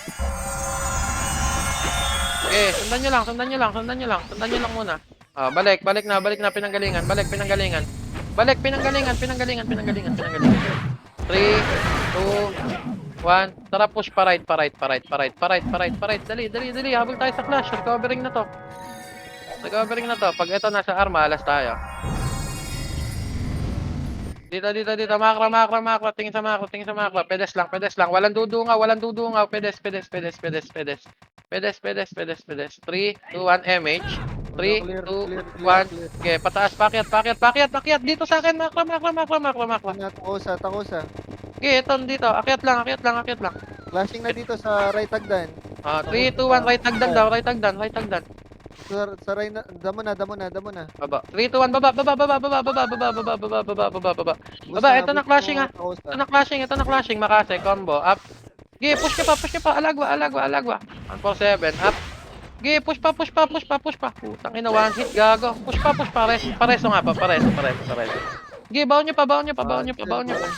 Okay, sundan nyo lang, sundan nyo lang, sundan nyo lang. Sundan nyo lang muna. Balik, balik na, pinanggalingan. Balik, pinanggalingan. Balik, pinanggalingan, pinanggalingan, pinanggalingan, pinanggalingan. 3, 2, 1. Tara, push pa right, pa right, pa right, pa right, pa right, pa right, pa right. Dali, dali, dali. Habol tayo sa clash. Recovering na to. Recovering na to. Pag ito nasa arma, alas tayo. Dito, dito, dito. Makro, makro, makro. Tingin sa makro, tingin sa makro. Pedes lang, pedes lang. Walang dudungaw, walang dudungaw. Pedes, pedes, pedes, pedes, pedes. Pedes, pedes, pedes, pedes. 3, 2, 1, MH. 3, 2, 1. Okay, pataas, pakyat, pakyat, pakyat, pakyat. Dito sa akin, makro, makro, makro, makro, makro. Takosa, takosa. Okay, ito, dito. Akyat lang, akyat lang, akyat lang. Flashing na dito sa right hagdan. 3, 2, 1. Right hagdan daw, right hagdan, right hagdan. Sa right na, damo na, damo na, damo na. Baba. 3, 2, 1, baba, baba, baba, baba, baba, baba, baba, baba, baba, baba, baba. Baba, ito na clashing Takosa. Ito na clashing, ito na clashing. Makase, combo, up. Okay, push ka pa, push ka pa. Alagwa, alagwa, alagwa. 147, up. Okay, push pa, push pa, push pa, push pa. Putang ina, one hit, gago. Push pa, pareso. Pareso nga pa, pareso, pareso, pareso. Okay, baon nyo pa, baon nyo pa, baon nyo pa, baon nyo pa.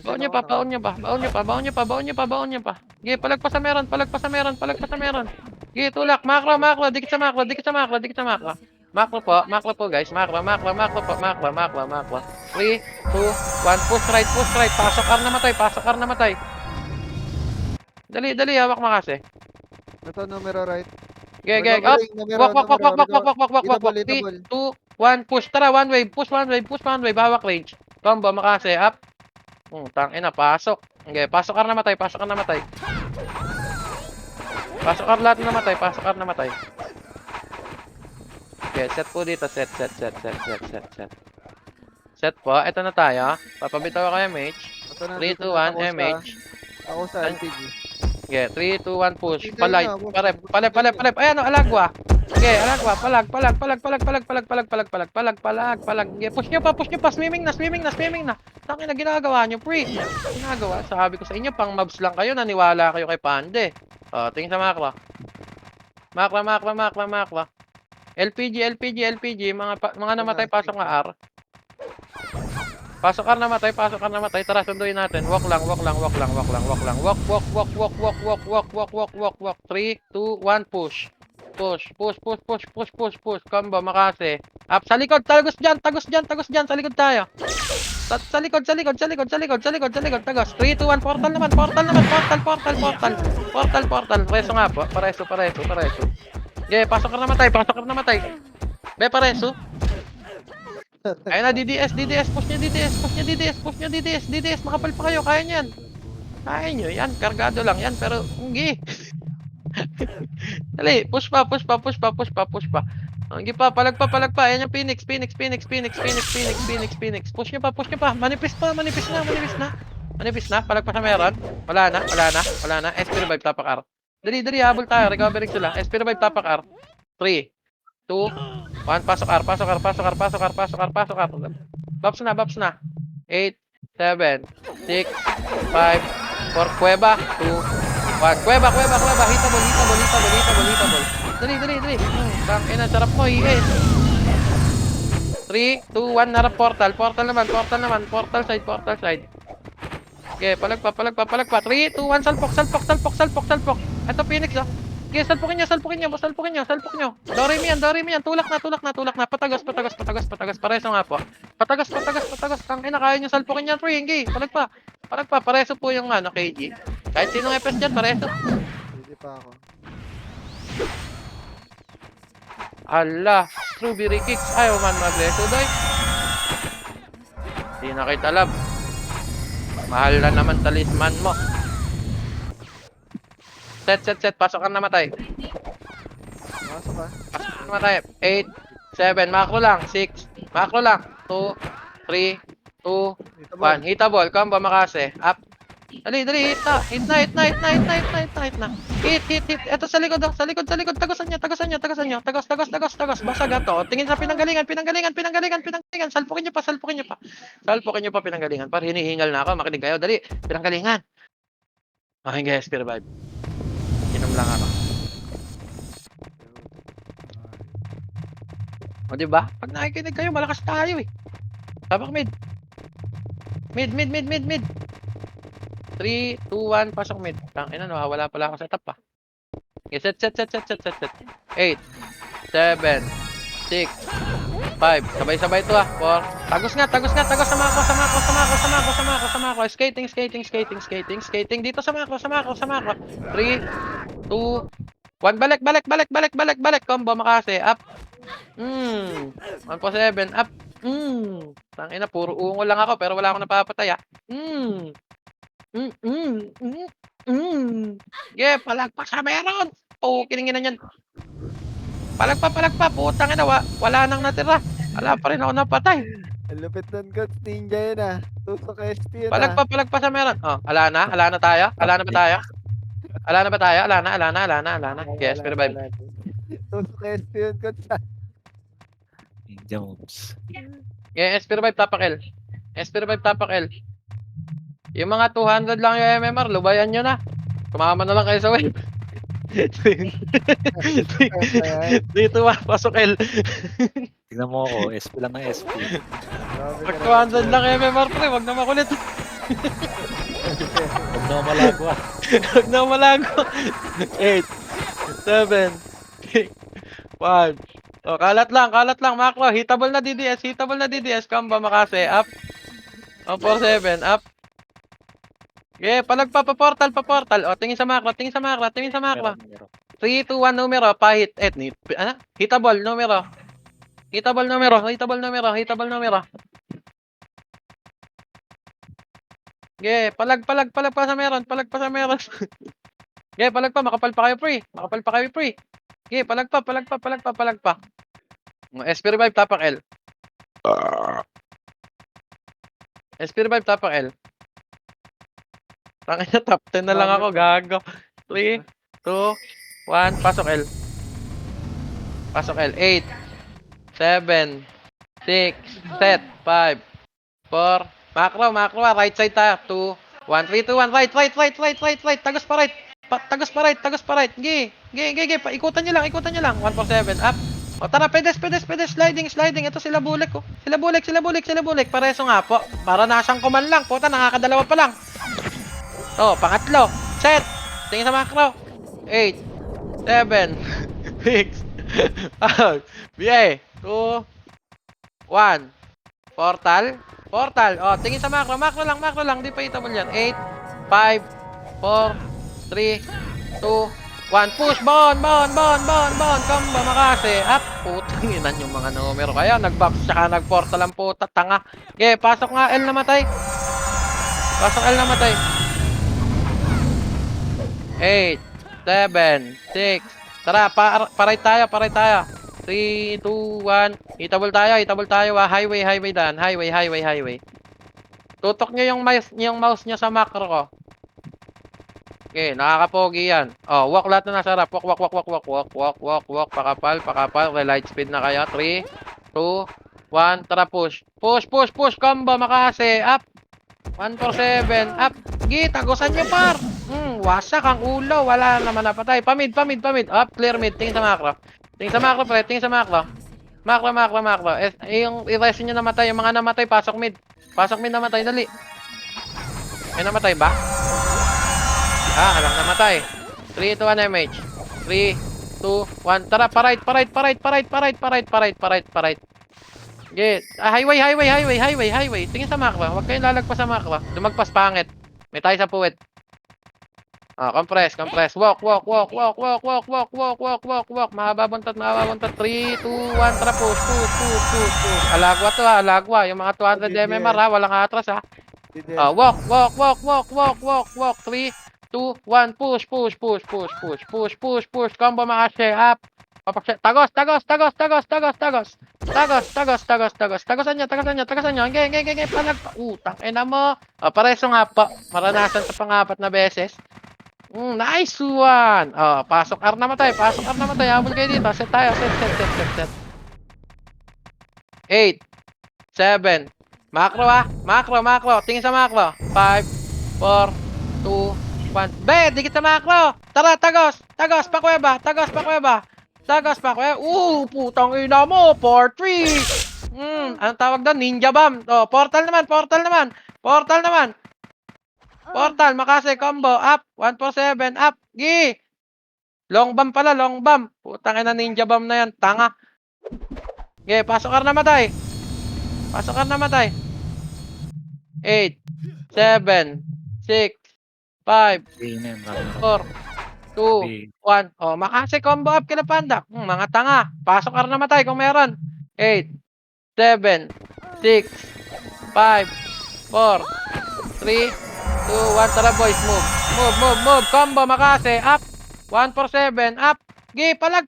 Baon nyo pa, baon nyo pa, baon nyo pa, baon nyo pa, baon nyo pa, baon nyo pa. Okay, palag pa sa meron, palag pa sa meron, palag pa sa meron. Okay, tulak, makro, makro, dikit sa makro, dikit sa makro, dikit sa makro. Makro po guys, makro, makro, makro po, makro, makro, makro. 3, 2, 1, push right, pasok R namatay, pasok R namatay. Dali, dali, hawak Makase. Ito, numero right. Okay, okay, up. Walk, walk, walk, walk, walk, walk, walk, walk, walk, walk. 3, Double. 2, 1, push. Tara, one wave, push one wave, push one wave, hawak range. Combo, Makase, up. Tangina, pasok. Okay, pasok R namatay, pasok R namatay. Pasok R lahat namatay, pasok R namatay. Okay, set po dito, set. Set po, eto na tayo. Papabitaw kayo, mage. 3, 2, 1, MH. Takosa, LPG. Okay, 3, 2, 1, push. Hindi Palay, na, boss. palep. Ayan, alagwa. Okay, alagwa, palag. Okay, push nyo pa. Swimming na. Tangin na ginagawa nyo, pre. Ginagawa. Sabi ko sa inyo, pang mobs lang kayo. Naniwala kayo kay Pande. Tingin sa makro. Makro. LPG. Mga namatay, pasok nga R. Pasok R namatay. Tara, sunduin natin. Walk lang. Walk. 3, 2, 1, push. Push. Combo, Makase. Up, sa likod, tagos dyan. Sa likod tayo. Sa likod. Tagos. 3, 2, 1, portal naman. Portal. Pareso nga po. Pareso. Okay, pasok R namatay. Be, pareso. Ayun na, DDS, push nyo DDS, makapal pa kayo, kaya nyan. Kaya nyo, yan, kargado lang yan, pero, hindi. Dali, push pa. Sige pa, palag pa, palag pa. Ayan yung Phoenix, Phoenix, Phoenix, Phoenix, Phoenix, Phoenix, Phoenix, Phoenix. Push nyo pa, push nyo pa. Manipis pa, manipis na, manipis na. Manipis na, palag pa sa meron. Wala na, wala na, wala na. SP revive, tapak R. Dali, dali, habol tayo. Recovering sila. SP revive, tapak R. 3, 2, 1, pasok R, pasok R, pasok R, pasok R, pasok R, pasok R. Babs na, babs na. 8, 7, 6, 5, 4, kuweba, 2, 1. Kuweba, kuweba, kuweba. Hitable, hitable, hitable, hitable, hitable. Dali, dali, dali. Tangina, sarap mo, IS. 3, 2, 1, narap portal. Portal naman, portal naman. Portal side, portal side. Okay, palag pa, palag pa, palag pa. 3, 2, 1, salpok, salpok, salpok, salpok, salpok. Ito, Phoenix, oh. Okay, salpokin nyo, salpokin nyo, salpokin nyo, salpok nyo. Doremi yan, tulak na, tulak na, tulak na. Patagos, patagos, patagos, patagos. Pareso nga po. Patagos, patagos, patagos. Tangina, kaya nyo salpokin yan, free, hindi. Palag pa. Palag pa, pareso po yung ano, KG. Kahit sinong FS dyan, pareso. Hindi pa ako. Ala, strawberry kicks. Ayaw man magleso, doy. Di na kita love. Mahal na naman talisman mo. Set, set, set. Pasok ka namatay. Pasok ka. Pasok ka namatay. 8, 7. Macro lang. 6. Macro lang. 2, 3, 2, Dito 1. Hitable. Combo makase. Up. Dali, dali. Hit na. Hit na, hit na, hit na, hit na, hit na, hit na, hit na. Hit, hit, hit. Ito sa likod, oh. Sa likod, sa likod. Tagasan nyo, tagasan nyo, tagasan nyo. Tagos, tagos, tagos, tagos. Basag to. Tingin sa pinanggalingan, pinanggalingan, pinanggalingan, pinanggalingan. Salpukin nyo pa, salpukin nyo pa. Salpukin nyo pa pinanggalingan. Para hinihingal na ako. Makinig kayo. Dali. Pinanggalingan. Okay, guys. Revive. Inom lang ako. O, diba? Pag nakikinig kayo, malakas tayo eh. Sabak mid. Mid, mid, mid, mid, mid. 3, 2, 1, pasok mid. Tangina, nawawala pala ako sa top ah. Okay, set, set, set, set, set, set, set. 8, 7, 6, 5. Sabay-sabay to ah. 4. Tagos nga, tagos nga, tagos. Sama ko, sama ko, sama ko, sama ko, sama ko, sama ko. Skating, skating, skating, skating, skating. Dito sama ko, sama ko, sama ko. 3, 2, 1. Balik, balik, balik, balik, balik, balik. Combo makase. Up. 1 po 7. Up. Tangina, puro ungo lang ako pero wala akong napapatay ah. Yeah, palagpak sa meron. Oh, kininginan yan. Palagpa, putang ina, wala nang natira. Wala pa rin ako napatay. Ang lupit nun, Coach. Ninja yun ah. Tusok SP yun ah. Palagpa sa meron. Oh, ala na tayo. Ala na ba tayo? Ala na ba tayo? Ala na. Yes, pero vibe. Tusok SP yun, Coach. Ninja moves. Yeah, SP revive tapak L. SP revive tapak L. Yung mga 200 lang yung MMR, lubayan nyo na. Kumama na lang kayo sa wave. Dito ba, pasok L. Tignan mo ako, SP lang ng SP. Pag 200 lang MMR pre, wag na makulit. Huwag na malago ah. Wag na malago. 8, 7, 6, 5. O, kalat lang, macro. Hitable na DDS, combo makase, up. O, 4-7, up. Okay, palagpa pa portal. O, tingin sa macro. 3, 2, 1, numero, pahit. Ano? Hitable, numero. Okay, palag pa sa meron. Okay, palag pa, makapal pa kayo, pre. Okay, palag pa. SP revive, tapak L. SP revive, tapak L. Tangin na, top 10 na lang ako, gago. 3, 2, 1, pasok L. 8, 7, 6, set, 5, 4, macro, right side tayo. 2, 1, 3, 2, 1, right. Tagos pa right. Gi. Ikutan nyo lang. 1, 4, 7, up. O tara, pedes, sliding. Ito sila bulik ko. Sila bulik. Pareso nga po. Para nasang kuman lang. Puta, nakakadalawa pa lang. Oh, pangatlo. Set. Tingin sa macro. 8, 7, 6, 5, 2, 1. Portal. Oh, tingin sa macro. Macro lang. Di pa hitable yan. 8, 5, 4, 3, 2, 1. Push, bon. Combo, makase. Up. Putang inan yung mga numero. Kaya, nag-box tsaka nag-portal ang puta. Tanga. Okay, pasok nga. L namatay. 8, 7, 6. Tara, paray tayo. 3, 2, 1. Hitable tayo. Highway dan. Highway. Tutok nyo yung mouse nyo sa macro ko. Okay, nakakapogi yan. Oh, walk lahat na nasa harap. Walk. Pakapal. Relight speed na kayo. 3, 2, 1. Tara, push. Push. Combo, makase. Up. 147. Up. Gi, tagusan nyo, par. Wasak ang ulo. Wala naman napatay. Pamid. Up, clear mid. Tingin sa macro. Pre. Tingin sa macro. Macro. Yung i-rest nyo namatay. Yung mga namatay, pasok mid. Namatay. Dali. May namatay ba? Alang namatay. 3, 2, 1, MH. 3, 2, 1. Tara, parite. Okay. Highway. Tingin sa macro. Huwag kayong lalagpas sa macro. Lumagpas pangit. May tayo sa puwet. Compress. Walk. Mahaba buntot. 3, 2, 1. Tara, push. Alagwa to, alagwa. Yung mga 200 MMR walang atras walk. 3, 2, 1. Push. Combo makashe. Up. Tagos. Tagasan nyo. Geng. Palag. Utang ina mo. Pareso nga pa. Maranasan sa pang-apat na beses. Nice one. Pasok R namatay. Habol kayo dito. Set tayo. Set. 8, 7. Macro. Tingin sa macro. 5, 4, 2, 1. Be, dikit sa macro. Tara, tagos. Pakuweba. Putang ina mo. 4-3. Anong tawag doon? Ninja bomb. Portal naman. Portal, makase, combo, up, 147, up, gi! Long bomb. Putang ina, ninja bomb na yan, tanga. Okay, pasok ka namatay. 8, 7, 6, 5, 4, 2, 1. Makase, combo up, kila panda. Mga tanga, pasok ka namatay kung meron. 8, 7, 6, 5, 4, 3, 2, 1, tara boys, move. Combo, makase, up. 147, up. Gi, palag.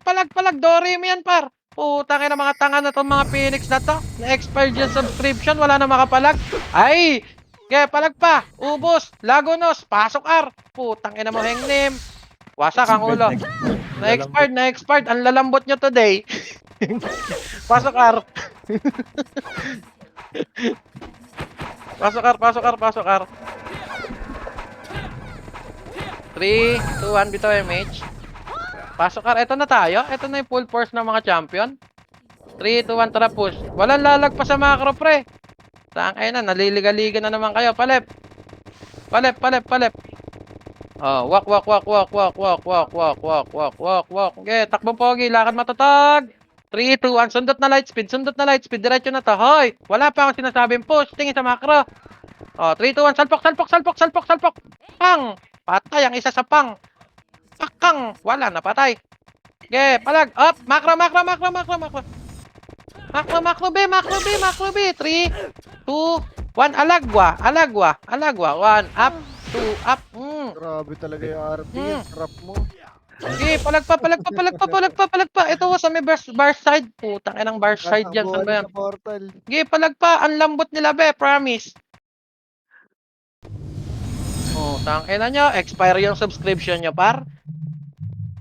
Dory mo yan, par. Putang ina, mga tanga na to, mga Phoenix na to. Na-expired yung subscription, wala na makapalag. Ay! Gi, palag pa. Ubos, Lagunos, pasok R. Putang ina mo, hengnim. Wasak ang ulo. Na-expired. Ang lalambot nyo today. Pasok R. Pasok R. 3, 2, 1, bitaw MH. Pasok ka. Ito na tayo. Ito na yung full force ng mga champion. 3, 2, 1, tara push. Walang lalagpas sa macro, pre. Saan kayo na? Naliliga-liga na naman kayo. Palep. Walk. Okay, takbo pogi. Lakad matatag. 3, 2, 1. Sundot na light speed. Diretso na to. Hoy! Wala pa akong sinasabing push. Tingin sa macro. 3, 2, 1. Salpok. Pang! Patay ang isa sa pang. Pakang! Wala, napatay. Okay, palag. Up! Macro. Macro B. 3, 2, 1. Alagwa. 1, up, 2, up. Grabe talaga yung RP. Trap mo. Okay, palag pa. Ito sa may bar side. Putang inang bar side dyan. Saan ba yan? Sa portal. Okay, palag pa. Ang lambot nila, be. Promise. Tangina nyo. Expire yung subscription nyo, par.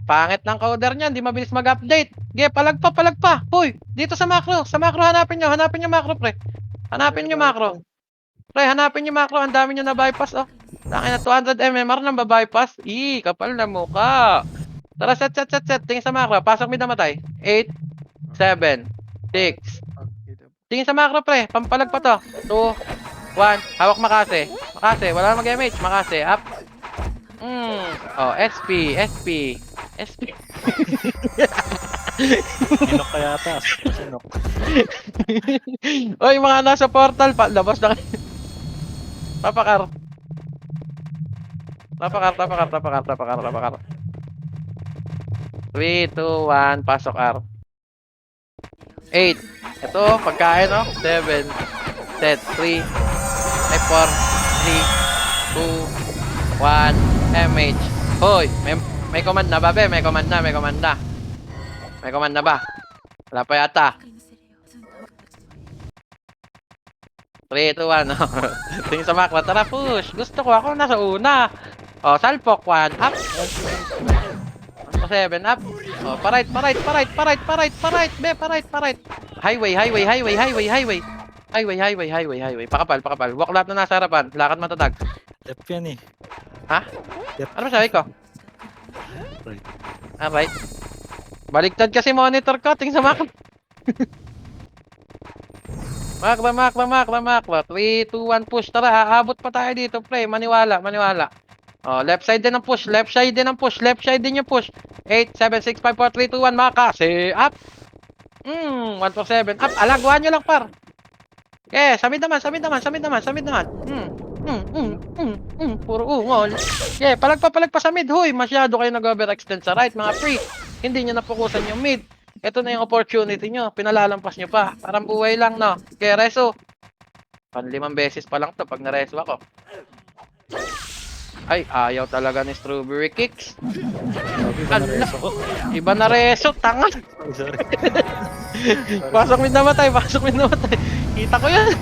Pangit ng coder niyan, di mabilis mag-update. Ge, palag pa. Hoy, dito sa macro. Hanapin nyo macro, pre. Hanapin nyo macro. Ang dami nyo na bypass, Tangina, 200 MMR nang ba-bypass. Kapal na mukha. Tara, set. Tingin sa macro. Pasok may namatay. 8, 7, 6. Tingin sa macro, pre. Pampalag pa to. 2, 1. Hawak makase. Wala na mag-MH. Makase, up. SP. Sinok kaya ata. Sinok. Oy, mga nasa portal pa. Labas na kayo. Tapakar. 3, 2, 1. Pasok R. 8. Ito, pagkain, 7. Set. 3. 4. 3. 2. 1. MH. Hoy, may command na ba, be? May command na ba? Wala pa yata. 3, 2, 1. Tingin sa makro. Tara, push. Gusto ko. Ako nasa una. O, salpok. 1 up. 7 up. O, parait. Be, parait. Highway. Pakapal. Walk lahat na nasa harapan. Lakad matatag. Left yan eh. Ha? Left. Ano masabi ko? Right. Alright. Baliktad kasi monitor ko. Tingin sa makro. Makro. 3, 2, 1, push. Tara, aabot pa tayo dito, pre. Maniwala. Oh, left side din ang push. Left side din yung push. 8, 7, 6, 5, 4, 3, 2, 1. Makasi. Up. 1 for 7. Up. Alagwan nyo lang, par. Okay, samid naman. Puro ungol. Okay, palag pa sa mid. Huy, masyado kayo nag-overextend sa right, mga pre. Hindi nyo napukusan yung mid. Ito na yung opportunity nyo. Pinalalampas nyo pa. Parang buhay lang, no? Okay, reso. 5 beses pa lang to pag nareso ako. Ay, ayaw talaga ni Strawberry Kicks. Iba na reso, tanga. Sorry. Pasok mid namatay. Kita ko yan.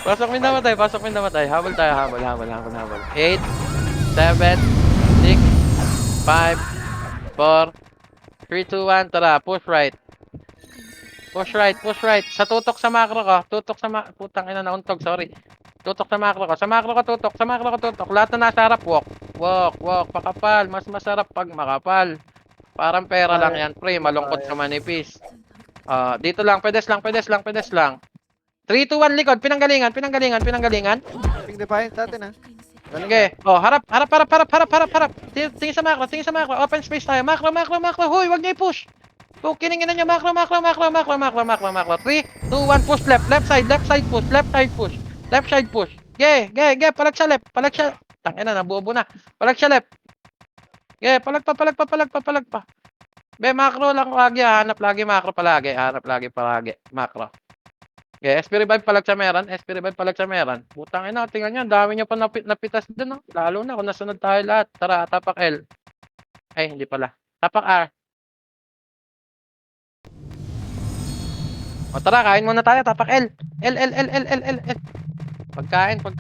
Pasok mid namatay. Habol tayo. 8, 7, 6, 5, 4, 3, 2, 1, tara, push right. Sa tutok sa makro ko. Putang ina, nauntog, sorry. Tutok sa makro ko. Sa makro ko tutok. Lahat na nasa harap, walk. Pakapal. Mas masarap pag makapal. Parang pera lang yan, pre. Malungkot sa manipis. Dito lang, pedes lang. 3, 2, 1, likod. Pinanggalingan. Ping defiance natin, ha? Okay. Oh, harap. Tingin sa makro. Open space tayo. Makro. Hoy, wag niyo i-push. Kiningin na niya. Makro. 3, 2, 1, push left. Left side push. Ge. Palag siya left. Tangina, nabuobo na. Palag siya left. Ge, palag pa. Be, makro lang lagi. Hanap lagi makro palagi. Makro. Okay, SP revive palag sa meron. Putang ina, tingnan nyo, dami nyo pa napitas dun, no? Lalo na kung nasunod tayo lahat. Tara, tapak L. Ay, hindi pala. Tapak R. O tara, kain muna tayo, tapak L. L. Pagkain. 3.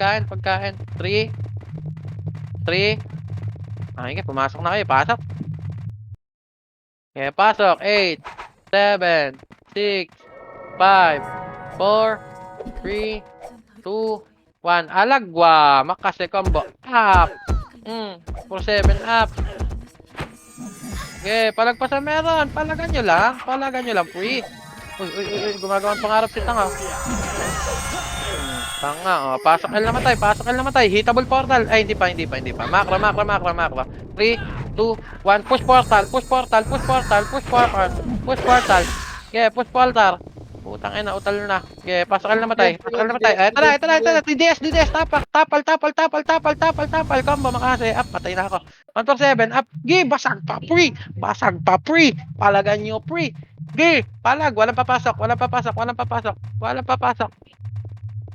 Ay, pumasok na kayo, pasok. Okay, pasok. 8, 7, 6, 5, 4, 3, 2, 1. Alagwa. Makase combo. Up. 4-7 up. Okay, palagpasan meron. Palagan nyo lang, free. Uy. Gumagawang pangarap si Tanga. Tanga, oh. Pasok L namatay. Hitable portal. Ay, hindi pa. Makro. 3, 2, 1. Push portal. Okay, push portal. Putang ina, utal na. Okay, pasok L namatay. Ay, tara. DDS. Tapal. Combo, makase. Up, patay na ako. 1 for 7. Up. Gi, basag pa, pre. Palagan nyo, pre. Gi, palag. Walang papasok.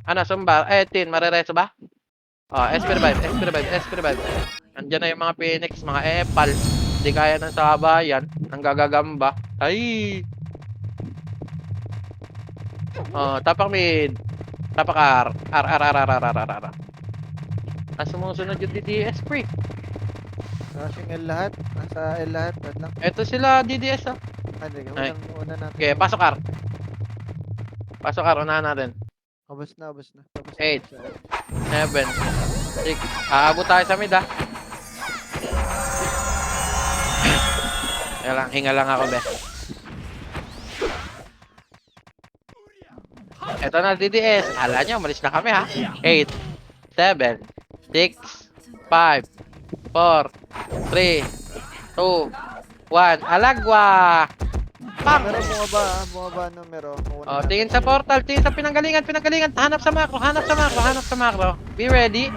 Ano, sumba? 18, marereso ba? Oh, SP revive. Andiyan na yung mga Phoenix, mga Epal. Hindi kaya ng sabayan. Ang gagagamba. Ay! Oh, tapak mid. Tapak R. Sumusunod yung DDS, pre. Rushing L lahat. Nasa L lahat. Bad lang. Eto sila DDS, oh. Hindi, Ay. una natin. Okay, pasok R. Unahan natin. Abos na. 8. 7. 6. Aabot tayo sa mid, ah. Hinga lang ako, be. Eto na, DDS. Kala nyo, malis na kami, ha? 8, 7, 6, 5, 4, 3, 2, 1. Alagwa! Pam! Pero bumaba numero. Oh, tingin sa portal, tingin sa pinanggalingan. Hanap sa makro. Be ready.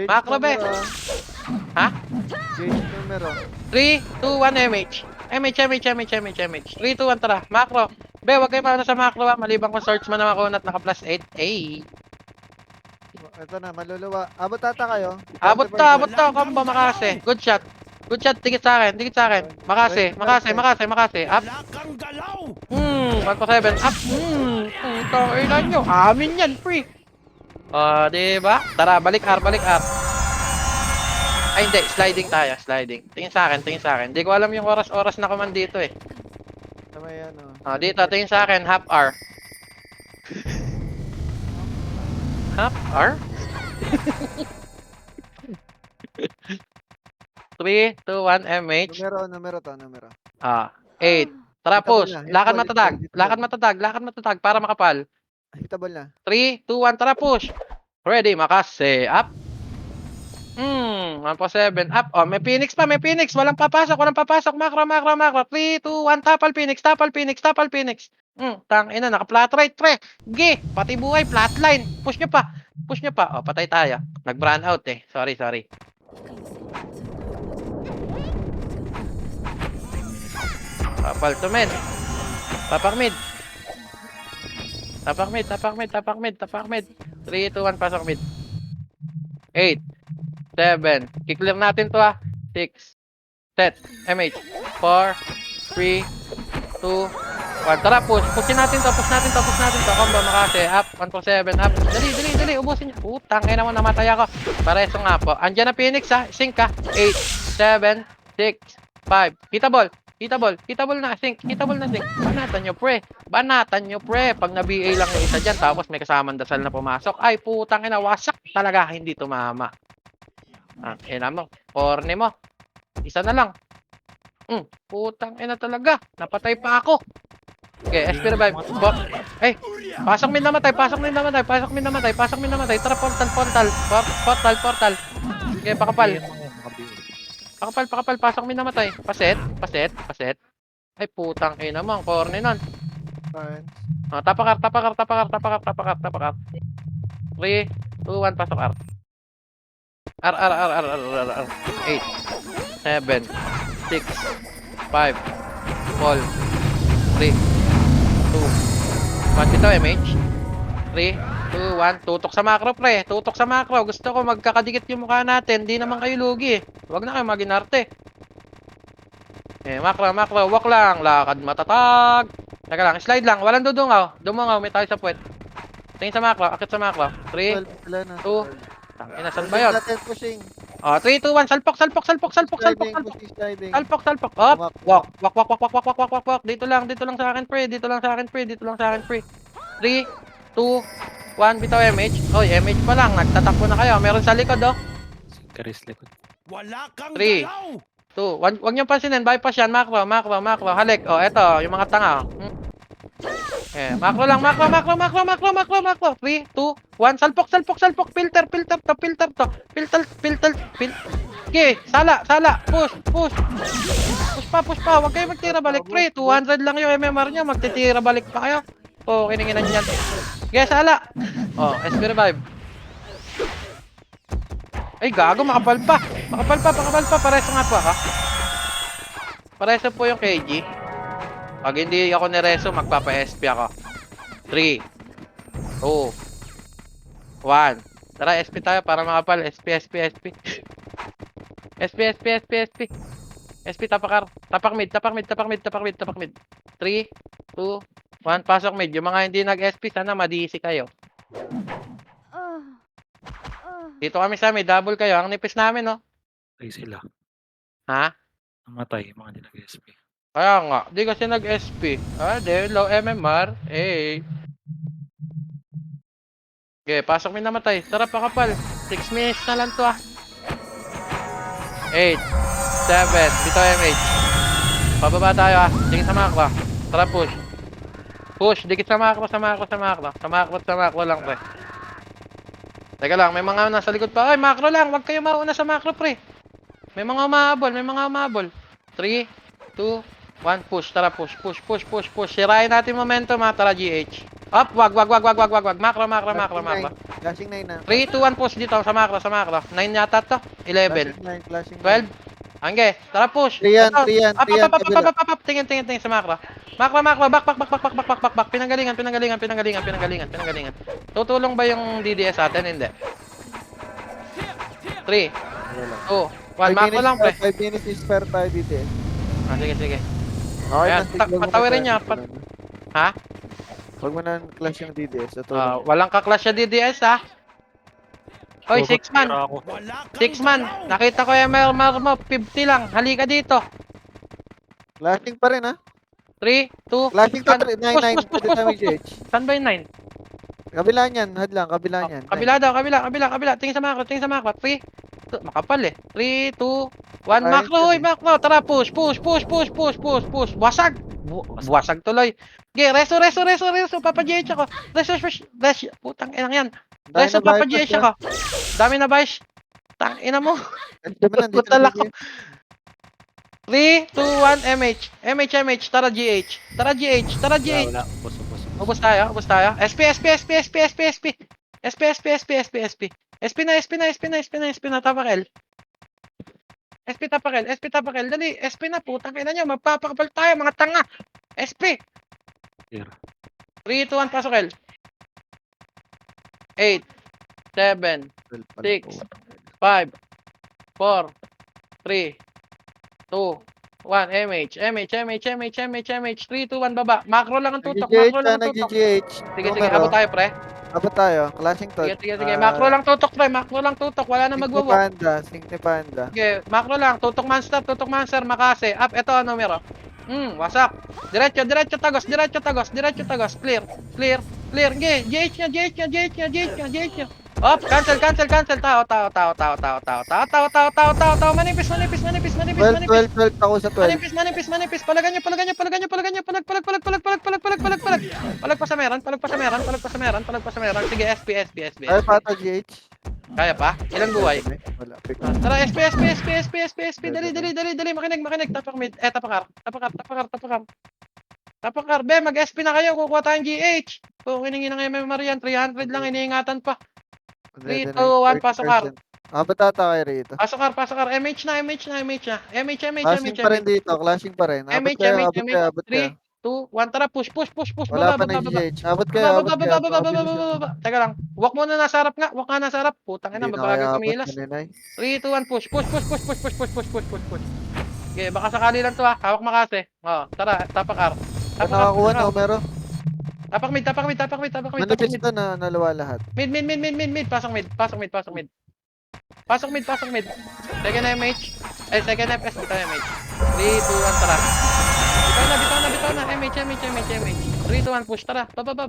Makro, be. Ha? Gauge numero. 3, 2, 1, MH. 3, 2, 1, tara. Macro. Be, wag kayo para sa macro, ha. Maliban kung search man ako at naka plus 8. Ay. Ito na, maluluwa. Abot ata kayo. Abot to, combo makase. Good shot. Good shot, tigit sa akin, tigit sa akin. Makase, makase, makase, makase. Up. One for 7. Up. Putang ina nyo. Amin yan, pre. Diba? Tara, balik R, balik R. Ay, hindi. Sliding tayo, sliding. Tingin sa akin, tingin sa akin. Hindi ko alam yung oras-oras na command dito eh. Tama yan, oh. Dito, tingin sa akin, half R. Half R? 3, 2, 1, MH. Numero to, numero. 8. Tara, Hitable push. na, Lakad hitable, matatag. hitable. Lakad matatag. Lakad matatag para makapal. Hitable na. 3, 2, 1. Tara, push. Ready, makase. Up. 1 po 7. Up. May Phoenix pa, may Phoenix. Walang papasok, walang papasok. Makro, makro, makro. 3, 2, 1. Tapal Phoenix, tapal Phoenix, tapal Phoenix. Tangina, naka-flat right, pre. Gi, pati buhay, flatline. Push nyo pa. Push nyo pa. Patay tayo. Nag-brand out eh. Sorry, sorry. Tapal to men. Tapak mid. Tapak mid, tapak mid, tapak mid, tapak mid. 3, 2, 1, pasok mid. 8, 7. Kiklear natin to 6. Set. MH. 4, 3, 2, 1. Tara, push. Pushin natin to, push natin to, push natin to. Combo, makase. Up. 1 for 7. Up. Dali, dali, dali. Ubusin niyo. Putang ina mo, namatay ako. Pareso nga po. Andiyan na Phoenix Sync 8, 7, 6, 5. Kita ball. Hitable na, sync. Hitable na, sync. Banatan nyo, pre. Banatan nyo, pre. Pag na-BA lang yung isa dyan, tapos may kasamang dasal na pumasok. Ay, putang ina, wasak talaga. Hindi tumama. Ina mo. Corny mo. Isa na lang. Putang ina talaga. Napatay pa ako. Okay, SP revive. Ay, pasok min namatay, pasok min namatay, pasok min namatay, pasok min namatay. Tara, portal, portal. Portal, portal. Okay, pakapal. Pakapal, pasok min namatay. Paset. Ay, putang ina mo, ang corny nun. Fine. Tapakar. 3, 2, 1, pasok R. R. 8, 7, 6, 5, fall. 3, 2, 1. Dito, MH. 3, 2, 1. Tutok sa macro, pre. Tutok sa macro. Gusto ko magkakadikit yung mukha natin. Di naman kayo lugi. Huwag na kayo maginarte. Macro. Walk lang. Lakad matatag. Teka lang. Slide lang. Walang dudungaw. Dumungaw. May tayo sa puwet. Tingin sa macro. Akit sa macro. 3, 2. Tangina, saan ba yun? Pushing. 3, 2, 1. Salpok. Sliding. Salpok. Walk. Dito lang sa akin, pre. 3, 2, 1. Bitaw MH. Oy, MH pa lang. Nagtatakbo na kayo. Meron sa likod, Karis likod. 3, 2, 1. Huwag niyo pansinin. Bypass yan. Macro. Halik. Eto. Yung mga tanga. Macro lang. 3, 2, 1. Salpok. Filter to. Okay. Sala. Push pa. Huwag kayo magtira balik, pre. 200 lang yung MMR nyo. Magtitira balik pa kayo. Kininginan dyan. Okay, sala. SP revive. Ay, gago. Makapal pa. Pareso nga po ako. Pareso po yung KG. Pag hindi ako nireso, magpapa-SP ako. 3, 2, 1. Tara, SP tayo para makapal. SP. SP, tapakar. Tapak mid. 3, 2, 1. Pasok mid. Yung mga hindi nag-SP, sana madisi kayo. Dito kami sa mid. Double kayo. Ang nipis namin, no? Ay sila. Ha? Namatay, mga di nag-SP. Kaya nga. Di kasi nag-SP. Low MMR. Okay, pasok mid namatay. Tara, pakapal. 6 minutes na lang to, 8, 7. Dito MH. Pababa tayo, Dikit sa macro. Tara, push. Dikit sa macro lang, pre. Teka lang, may mga nasa likod pa. Ay, macro lang. Huwag kayo mauna sa macro, pre. May mga umabol. 3, 2, 1. Push. Tara, push. Sirain natin momentum, Tara, GH. Up, wag. Macro. Flashing 9 na. 3, 2, 1. Push dito sa macro. 9 yata to. 11. Flashing 12. Angge, tara, push. Trian. Up. Tingin sa macro. Macro. Back. Pinanggalingan. Tutulong ba yung DDS atin? Hindi. 3, 2, 1, macro lang, pre. 5 minutes is spare tayo dito eh. Ah, sige, sige. Okay Ayan, na, signal mo patawirin na niya, tayo. Ha? Huwag mo na clash yung DDS. Ito Walang kaklas siya DDS, ha? Hoy, Robot 6 man. tira ako. 6 man. Nakita ko yung MR mo. 50 lang. Halika dito. Clashing pa rin ha. 3, 2, Clashing to 9-9. push, Pwede tayo GH. Saan ba yung 9? Kabila niyan, hadlang, kabila niyan. Kabila daw, kabila. Tingin sa macro. 3, 2, makapal eh. 3, 2, 1, Ayun macro. yan Hoy, eh. macro. Tara, push. Wasag. Wasag tuloy. Okay, reso. Papa GH ako. Reso. Putang inang yan. Dahil Reso, na Papa bypass GH ako. Dami na bypass. Tang ina mo. Dami na, dito Putal na ako. 3, 2, 1, MH. MH. Tara, GH. Wala. Ubus tayo. SP. SP na, tapakel. Tapakel. Dali, SP na, putang ina nyo. Magpapakapal tayo, mga tanga. SP. Tira. 3, 2, 1, pasok, L. 8, 7, 6, 5, 4, 3, 2, 1, MH. 3, 2, 1, baba. Macro lang ang tutok. Nag-GH. Sige, abot tayo, pre. Abot tayo. Clashing to. Sige. Macro lang tutok, pre. Wala na magwawa. Sync ni Panda. Sige, macro lang. Tutok monster, makase. Up, ito ang numero. Wasak. Diretso tagos. Clear. Sige, GH niya. Op, cancel. Tao. Manipis. 12 ako sa 12. Manipis. Palagan niyo. Palag pa sa meron. Sige, SP. Ay, pata GH. Kaya pa? Ilang buhay? Wala. Tara, SP. Dali. Makinig. Tapak mid. Tapakar. Be, mag-SP na kayo. Kukuha tayong GH. Kung hiningi ng MMR yan, 300 lang. Iniingatan pa. 3, 2, 1, pasok R. Abot ata kayo rito. Pasok R. MH na. Clashing pa rin dito. Clashing pa rin. Abot kayo. 3, 2, 1, tara, push. Wala pa Baba. nag-GH. Abot kayo. Baba. Teka lang. Walk muna nasa harap nga. Putang ina, mabagal kumilas. 3, 2, 1, push. Okay, baka sakali lang to ha. Hawak makase. Tara, tapak R. Nakakuha na numero. Tapak mid. Manipis to na naluwa lahat. Mid. Pasok mid. Second MH. Second FS. Bitaw MH. 3, 2, 1, tara. Bitaw na. MH. 3, 2, 1, push. Tara. Pababa.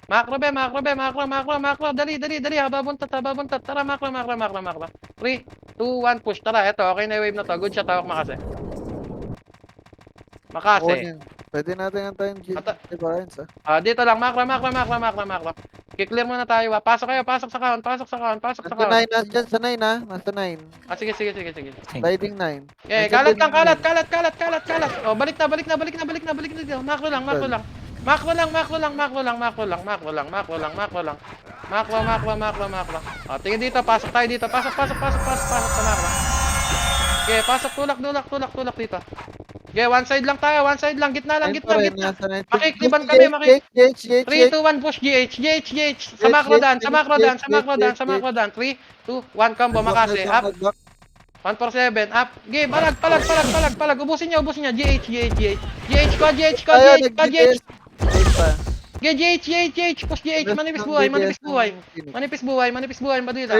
Macro. Dali. Hababuntat. Tara, macro. 3, 2, 1, push. Tara, eto. Okay na yung wave na to. Good shot. Hawak makase. Pwede natin ang tayong GH. Diba yun sa? Dito lang. Macro. Kiklear muna tayo. Pasok sa count. Nasa 9 na. Dyan sa 9 ha. Nasa 9. Sige. Sliding 9. Okay, kalat. Balik na dito. Macro lang. Tingin dito, pasok tayo dito. Pasok sa macro. Okay, pasok, tulak dito. Okay, one side lang tayo, gitna. Pakikliban kami, GH. 3, 2, 1, push, GH. Sa macro dan. 3, 2, 1, combo, makase. Up, 147, up. Okay, palag. Ubusin niya. GH ko. GH. Push GH. Manipis buhay. Balita.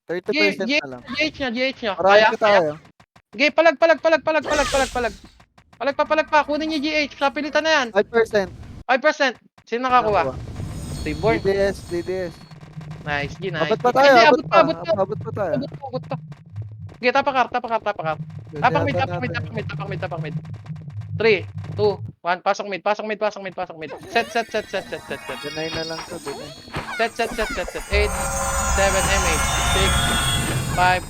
30% na lang. GH niya. Marami ka tayo. Okay, palag. Palag pa. Kunin niyo GH. Kapilitan na yan. 5%. 5%. Sino nakakuha? Reborn. DDS. Nice. Abot pa tayo. Abot pa. Abot pa tayo. Abot pa. Okay, tapakar. Tapak mid. 3, 2, 1, pasok mid. Set. Deny na lang to. Set. 8, 7, MH, 6, 5,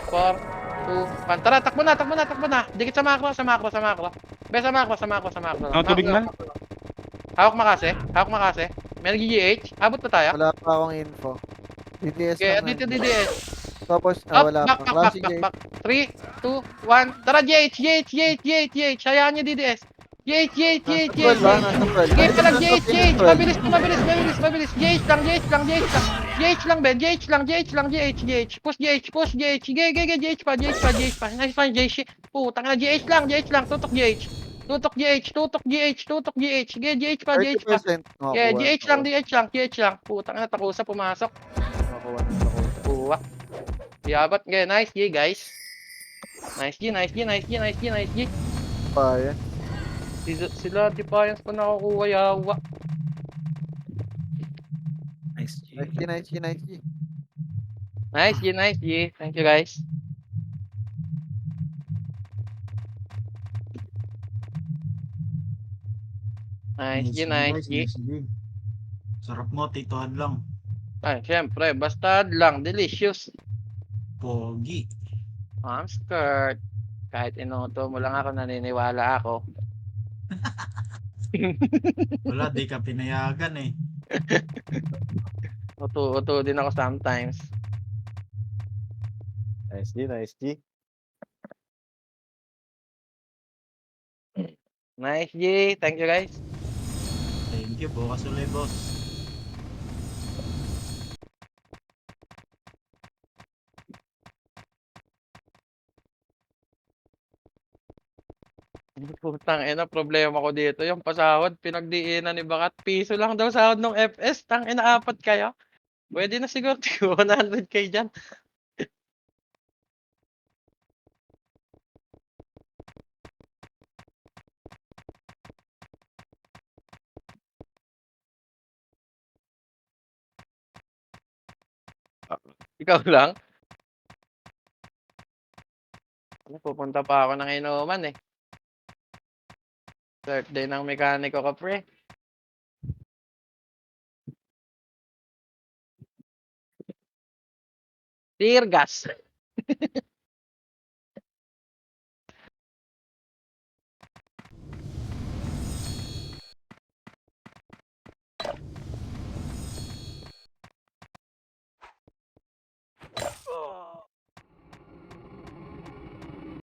4, 2, 1. Tara, takbo na. Dikit sa macro. Be, sa macro. Tubig na. Hawak makase. May nag-GH. Abot pa tayo. Wala pa akong info. DDS Okay, lang. dito DDS. Tapos, Up, wala pa. Classic GH. back. 3, 2, 1. Tara, GH. Hayaan niyo DDS. GH, GH, Nasa GH, 12 ba? GH. Nasa 12. GH lang, GH, GH. 12. Mabilis, mabilis, mabilis, mabilis. GH lang, GH lang, GH lang. GH lang, Ben. GH lang, GH lang, GH, GH. Push GH, push GH. GH pa, GH pa, GH pa. Nice one, GH. Putang na, GH lang, GH lang. Tutok GH. Tutok GH, tutok GH, tutok GH. GH pa, GH pa. 30% Yeah, nakakuha. GH lang, GH lang, GH lang. Putang na, takusa pumasok. Nakakuha ng takusa. Buwak. Yabat, okay, nice G, guys. Nice G, nice G, nice G, nice G, nice G. Pa yan. Sila Defiance pa nakukuha, yawa. Nice G. Nice G, nice G, nice G. Nice G, nice G. Thank you, guys. Nice G, nice guys, G. nice G. Sarap mo, Tito Hadlang. Ay, syempre, basta lang, delicious. Pogi. I'm scared. Kahit inuto mo lang ako, naniniwala ako. Wala, di ka pinayagan eh. Uto-uto din ako sometimes. Nice G, nice G. Nice G. Thank you, guys. Thank you, bukas ulit, boss. Putang ina, problema ko dito. Yung pasahod, pinagdiinan ni Bakat. Piso lang daw sahod ng FS. Tang ina, apat kayo. Pwede na siguro 100k dyan. Ikaw lang? Ano, pupunta pa ako ng inuman eh. Birthday ng mekaniko ko, pre. Tear gas.